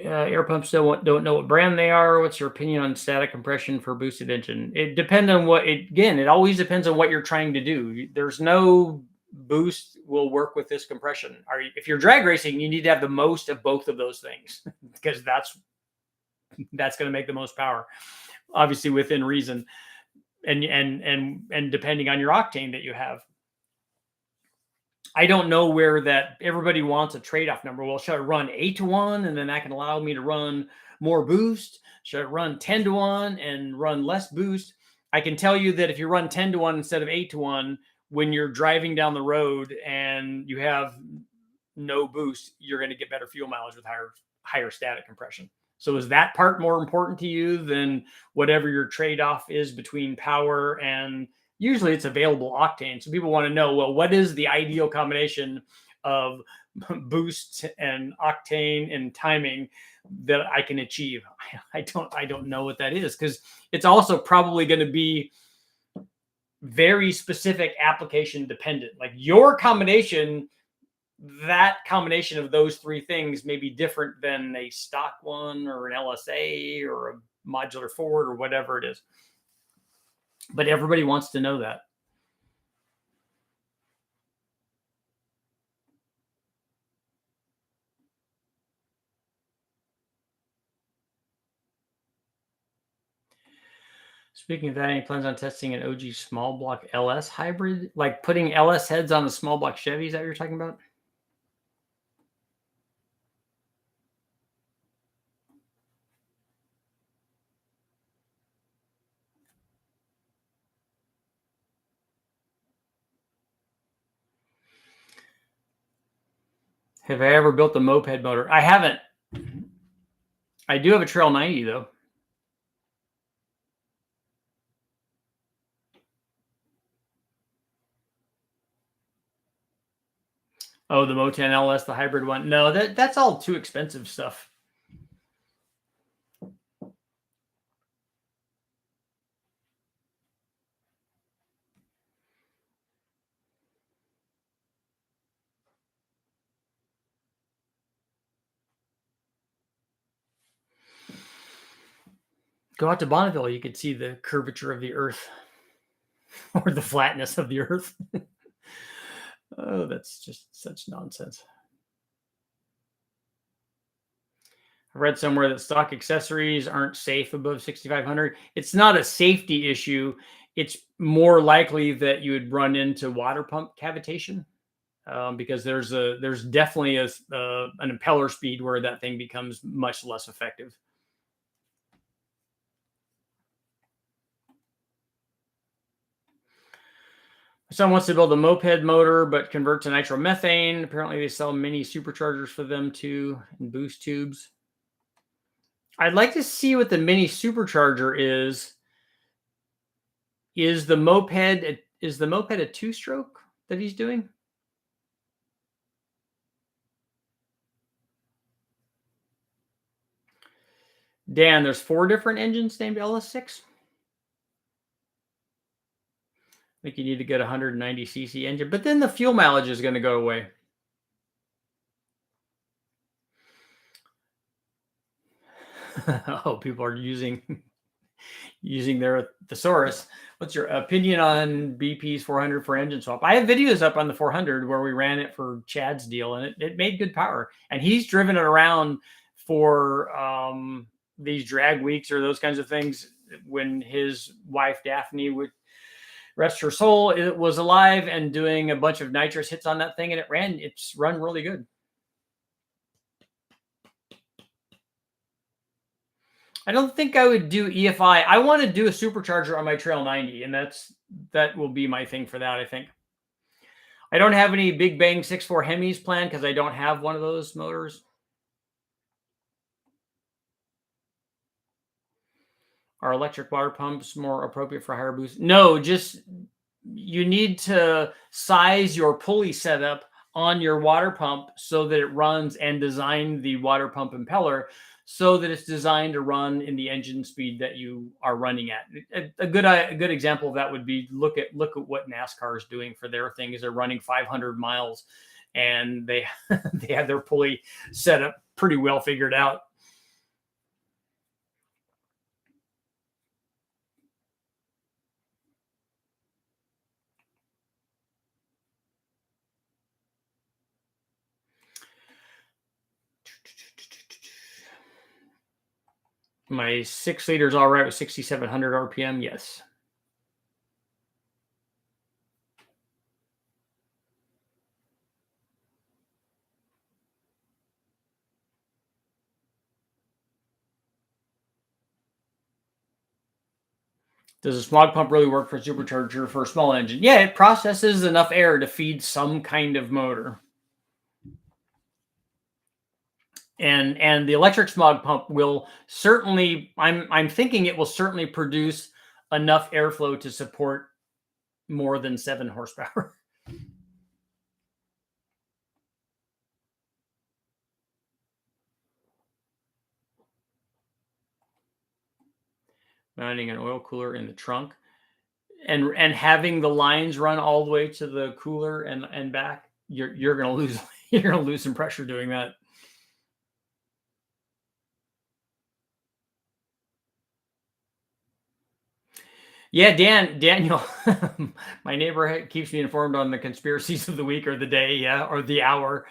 Air pumps don't know what brand they are. What's your opinion on static compression for boosted engine? It depends on what it always depends on what you're trying to do. There's no boost will work with this compression. If you're drag racing, you need to have the most of both of those things because that's going to make the most power, obviously within reason, and depending on your octane that you have. I don't know where that everybody wants a trade-off number. Well, should I run 8-to-1 and then that can allow me to run more boost? Should I run 10-to-1 and run less boost? I can tell you that if you run 10-to-1 instead of 8-to-1, when you're driving down the road and you have no boost, you're going to get better fuel mileage with higher static compression. So is that part more important to you than whatever your trade-off is between power and usually it's available octane. So people want to know, well, what is the ideal combination of boost and octane and timing that I can achieve? I don't know what that is because it's also probably going to be very specific application dependent. Like your combination, that combination of those three things may be different than a stock one or an LSA or a modular Ford or whatever it is. But everybody wants to know that. Speaking of that, any plans on testing an OG small block LS hybrid? Like putting LS heads on the small block Chevys that you're talking about? Have I ever built a moped motor? I haven't. I do have a Trail 90 though. Oh, the Motan LS, the hybrid one. No, that's all too expensive stuff. Go out to Bonneville, you could see the curvature of the earth or the flatness of the earth. Oh, that's just such nonsense. I read somewhere that stock accessories aren't safe above 6,500. It's not a safety issue. It's more likely that you would run into water pump cavitation because there's definitely an impeller speed where that thing becomes much less effective. Someone wants to build a moped motor, but convert to nitromethane. Apparently they sell mini superchargers for them too, and boost tubes. I'd like to see what the mini supercharger is. Is the moped a two-stroke that he's doing? Dan, there's 4 different engines named LS6. I think you need to get a 190cc engine, but then the fuel mileage is going to go away. Oh, people are using their thesaurus. What's your opinion on BP's 400 for engine swap? I have videos up on the 400 where we ran it for Chad's deal, and it made good power. And he's driven it around for these drag weeks or those kinds of things, when his wife Daphne would rest her soul, it was alive and doing a bunch of nitrous hits on that thing, and it's run really good. I don't think I would do EFI. I want to do a supercharger on my Trail 90, and that will be my thing for that, I think. I don't have any big bang 6.4 Hemis planned because I don't have one of those motors. Are electric water pumps more appropriate for higher boost? No, just you need to size your pulley setup on your water pump so that it runs, and design the water pump impeller so that it's designed to run in the engine speed that you are running at. A good example of that would be look at what NASCAR is doing for their thing. Is they're running 500 miles, and they they have their pulley set up pretty well figured out. My 6 liters all right with 6,700 RPM. Yes. Does a smog pump really work for a supercharger for a small engine? Yeah, it processes enough air to feed some kind of motor. And the electric smog pump will certainly, I'm thinking it will certainly produce enough airflow to support more than 7 horsepower. Mounting an oil cooler in the trunk and having the lines run all the way to the cooler and back, you're gonna lose you're gonna lose some pressure doing that. Yeah, Daniel, my neighbor keeps me informed on the conspiracies of the week or the day, yeah, or the hour.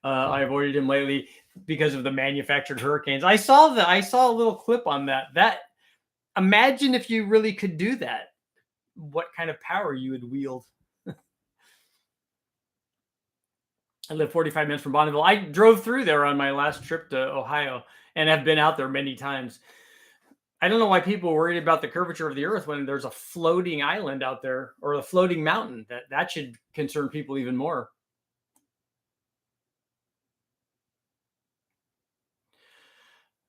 I avoided him lately because of the manufactured hurricanes. I saw a little clip on that. Imagine if you really could do that, what kind of power you would wield. I live 45 minutes from Bonneville. I drove through there on my last trip to Ohio and have been out there many times. I don't know why people are worried about the curvature of the earth when there's a floating island out there, or a floating mountain. That should concern people even more.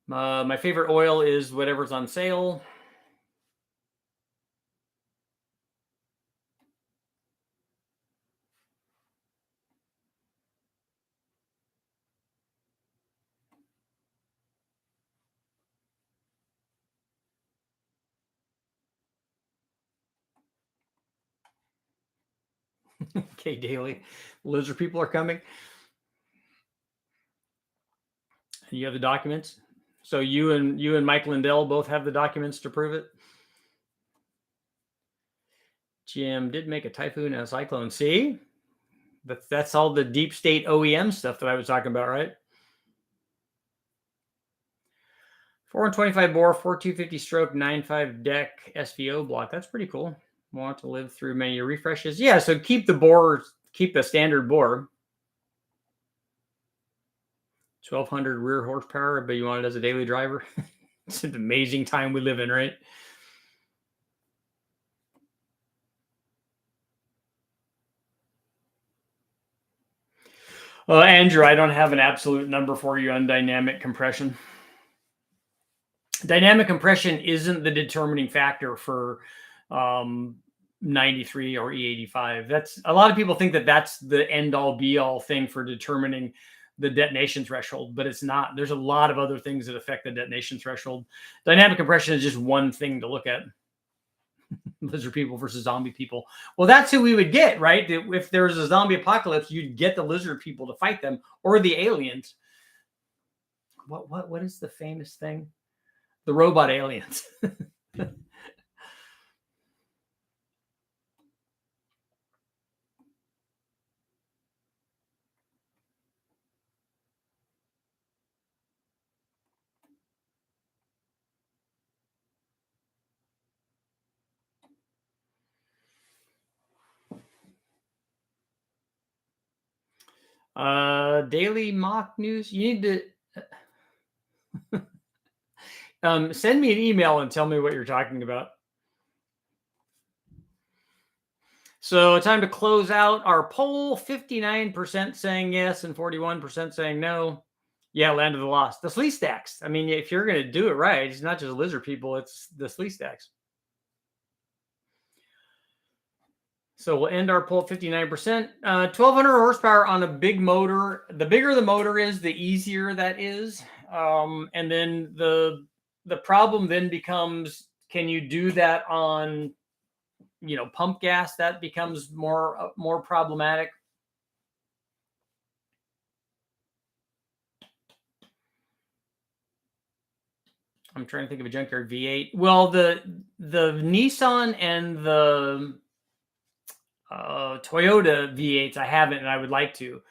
My favorite oil is whatever's on sale. Okay, Daily. Lizard people are coming. You have the documents. So you and Mike Lindell both have the documents to prove it. GM did make a typhoon and a cyclone. See, that's all the deep state OEM stuff that I was talking about, right? 425 bore, 4250 stroke, 9.5 deck SVO block. That's pretty cool. Want to live through many refreshes? Yeah, so keep the standard bore. 1,200 rear horsepower, but you want it as a daily driver? It's an amazing time we live in, right? Andrew, I don't have an absolute number for you on dynamic compression. Dynamic compression isn't the determining factor for 93 or E85. That's, a lot of people think that that's the end all be all thing for determining the detonation threshold, but it's not. There's a lot of other things that affect the detonation threshold. Dynamic compression is just one thing to look at. Lizard people versus zombie people. Well, that's who we would get, right? If there was a zombie apocalypse, you'd get the lizard people to fight them, or the aliens. What is the famous thing? The robot aliens. Daily mock news. You need to send me an email and tell me what you're talking about. So time to close out our poll. 59% saying yes and 41% saying no. Yeah, land of the lost. The slee stacks. I mean, if you're going to do it right, it's not just lizard people, it's the slee stacks. So we'll end our poll at 59%. 1,200 horsepower on a big motor. The bigger the motor is, the easier that is. And then the problem then becomes, can you do that on, pump gas? That becomes more problematic. I'm trying to think of a junkyard V8. Well, the Nissan and the Toyota V8s I haven't, and I would like to.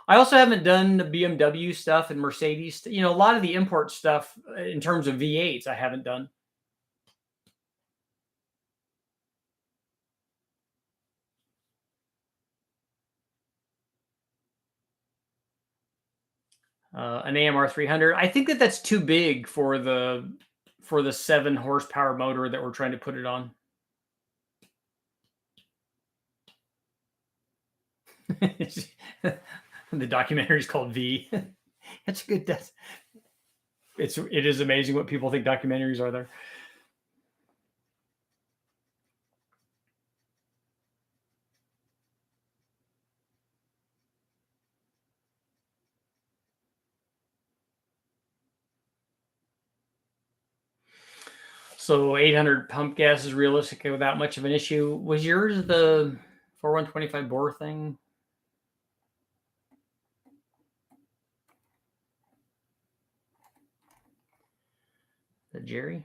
I also haven't done the BMW stuff and Mercedes. A lot of the import stuff in terms of V8s I haven't done. An AMR 300. I think that's too big for the 7 horsepower motor that we're trying to put it on. The documentary is called V. That's good. It is amazing what people think documentaries are there. So 800 pump gas is realistic without much of an issue. Was yours the 4125 bore thing? The Jerry?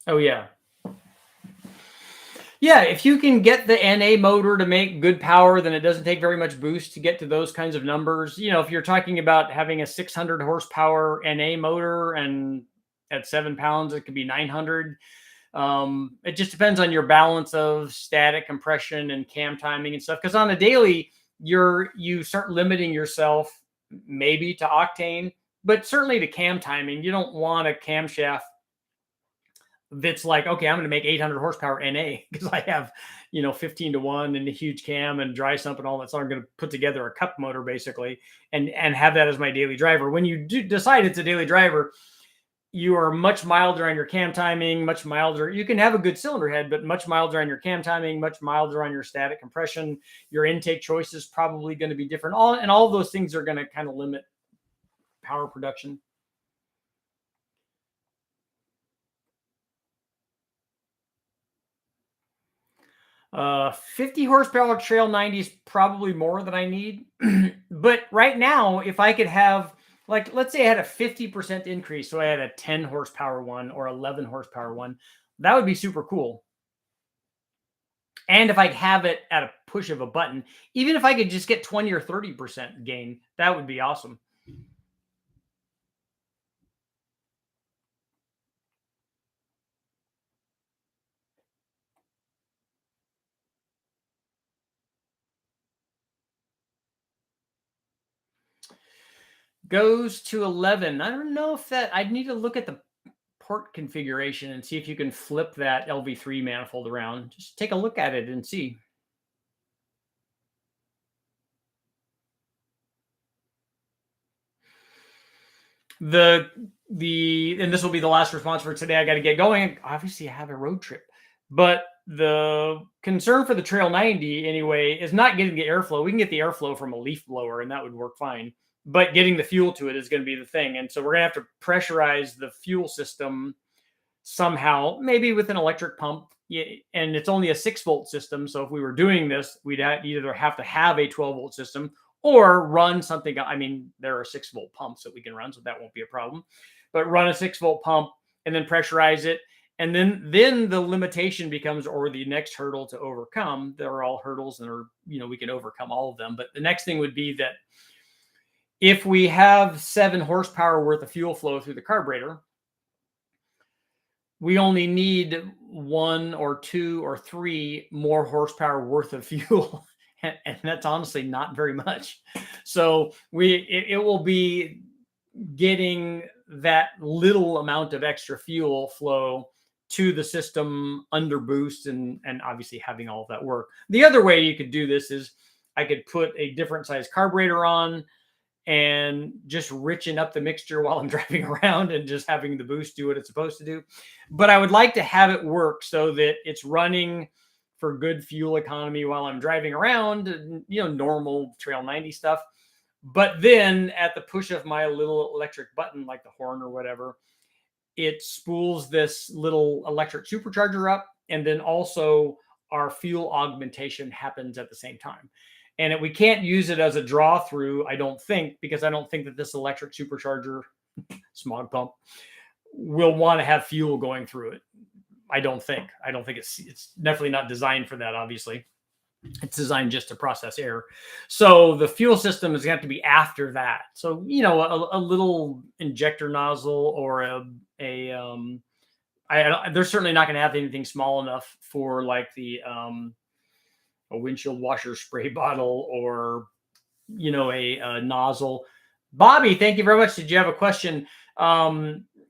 Oh, yeah. Yeah, if you can get the NA motor to make good power, then it doesn't take very much boost to get to those kinds of numbers. If you're talking about having a 600 horsepower NA motor and at 7 pounds, it could be 900. It just depends on your balance of static compression and cam timing and stuff. Because on a daily, you start limiting yourself maybe to octane, but certainly to cam timing. You don't want a camshaft that's like, okay, I'm going to make 800 horsepower NA because I have, 15 to 1 and a huge cam and dry sump and all that. So I'm going to put together a cup motor basically and have that as my daily driver. When you decide it's a daily driver, you are much milder on your cam timing, much milder. You can have a good cylinder head, but much milder on your cam timing, much milder on your static compression. Your intake choice is probably going to be different. All of those things are going to kind of limit power production. 50 horsepower trail 90 is probably more than I need. But right now, if I could have, like, let's say I had a 50% increase, so I had a 10 horsepower one or 11 horsepower one, that would be super cool. And if I'd have it at a push of a button, even if I could just get 20 or 30% gain, that would be awesome. Goes to 11. I don't know if I'd need to look at the port configuration and see if you can flip that LV3 manifold around. Just take a look at it and see. And this will be the last response for today. I got to get going. Obviously, I have a road trip, but the concern for the Trail 90 anyway is not getting the airflow. We can get the airflow from a leaf blower, and that would work fine. But getting the fuel to it is going to be the thing. And so we're going to have to pressurize the fuel system somehow, maybe with an electric pump. And it's only a 6-volt system. So if we were doing this, we'd either have to have a 12-volt system or run something. I mean, there are 6-volt pumps that we can run, so that won't be a problem. But run a 6-volt pump and then pressurize it. And then the limitation becomes, or the next hurdle to overcome. There are all hurdles and we can overcome all of them. But the next thing would be that if we have 7 horsepower worth of fuel flow through the carburetor, we only need 1 or 2 or 3 more horsepower worth of fuel. and that's honestly not very much. So it will be getting that little amount of extra fuel flow to the system under boost, and obviously having all of that work. The other way you could do this is I could put a different size carburetor on and just richen up the mixture while I'm driving around and just having the boost do what it's supposed to do. But I would like to have it work so that it's running for good fuel economy while I'm driving around, normal trail 90 stuff. But then at the push of my little electric button, like the horn or whatever, it spools this little electric supercharger up. And then also our fuel augmentation happens at the same time. And we can't use it as a draw through, I don't think, because I don't think that this electric supercharger smog pump will want to have fuel going through it. I don't think it's definitely not designed for that. Obviously, it's designed just to process air. So the fuel system is going to have to be after that. So, a little injector nozzle or they're certainly not going to have anything small enough for like the, a windshield washer spray bottle or, a nozzle. Bobby, thank you very much. Did you have a question?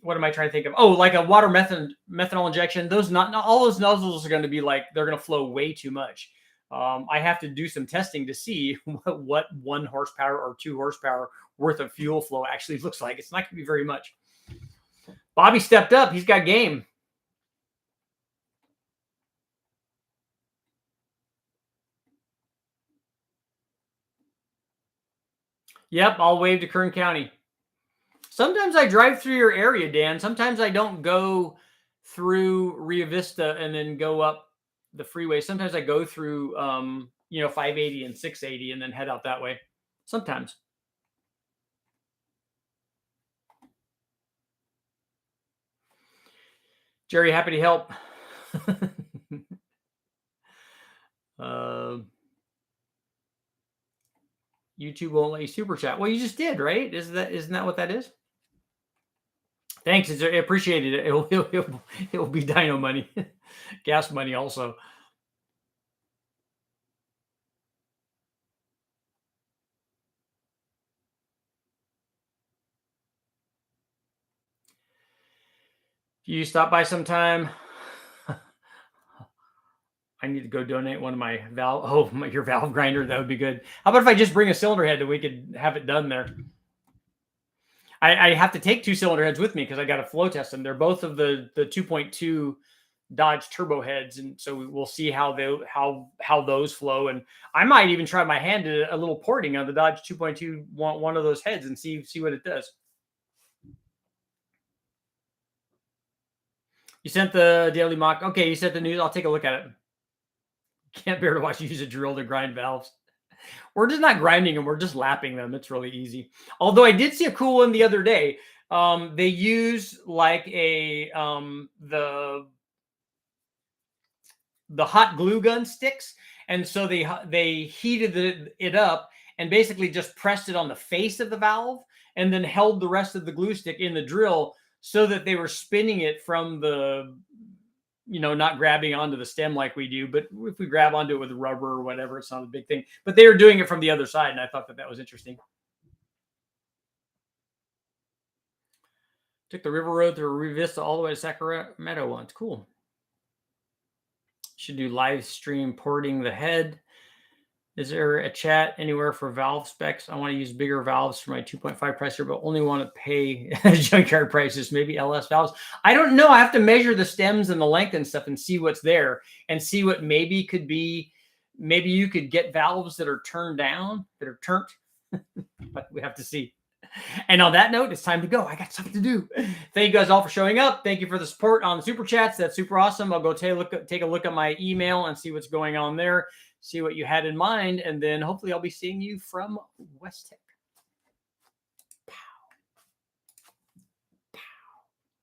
What am I trying to think of? Oh, like a water methanol injection. Those not all those nozzles are going to be like, they're going to flow way too much. I have to do some testing to see what 1 horsepower or 2 horsepower worth of fuel flow actually looks like. It's not going to be very much. Bobby stepped up. He's got game. Yep, I'll wave to Kern County. Sometimes I drive through your area, Dan. Sometimes I don't go through Rio Vista and then go up the freeway. Sometimes I go through, 580 and 680 and then head out that way. Sometimes. Jerry, happy to help. YouTube won't let you super chat. Well, you just did, right? Isn't that what that is? Thanks. I appreciated it. It will be dyno money, gas money also. You stop by sometime. I need to go donate one of my valve. Oh, your valve grinder. That would be good. How about if I just bring a cylinder head and we could have it done there? I have to take 2 cylinder heads with me because I got to flow test them. They're both of the 2.2 Dodge turbo heads, and so we'll see how those flow. And I might even try my hand at a little porting on the Dodge 2.2 one of those heads and see what it does. You sent the daily mock. Okay, you sent the news. I'll take a look at it. Can't bear to watch you use a drill to grind valves. We're just not grinding them. We're just lapping them. It's really easy. Although I did see a cool one the other day. They use like the hot glue gun sticks. And so they heated it up and basically just pressed it on the face of the valve and then held the rest of the glue stick in the drill so that they were spinning it from the, not grabbing onto the stem like we do. But if we grab onto it with rubber or whatever, it's not a big thing. But they were doing it from the other side, and I thought that was interesting. Took the river road through Rio Vista all the way to Sacramento once. Cool. Should do live stream porting the head. Is there a chat anywhere for valve specs? I want to use bigger valves for my 2.5 pressure, but only want to pay junkyard prices, maybe LS valves. I don't know. I have to measure the stems and the length and stuff and see what's there and see what maybe could be. Maybe you could get valves that are turned down, that are turned. But we have to see. And on that note, it's time to go. I got something to do. Thank you guys all for showing up. Thank you for the support on the super chats. That's super awesome. I'll go take a look at my email and see what's going on there. See what you had in mind, and then hopefully I'll be seeing you from West Texas.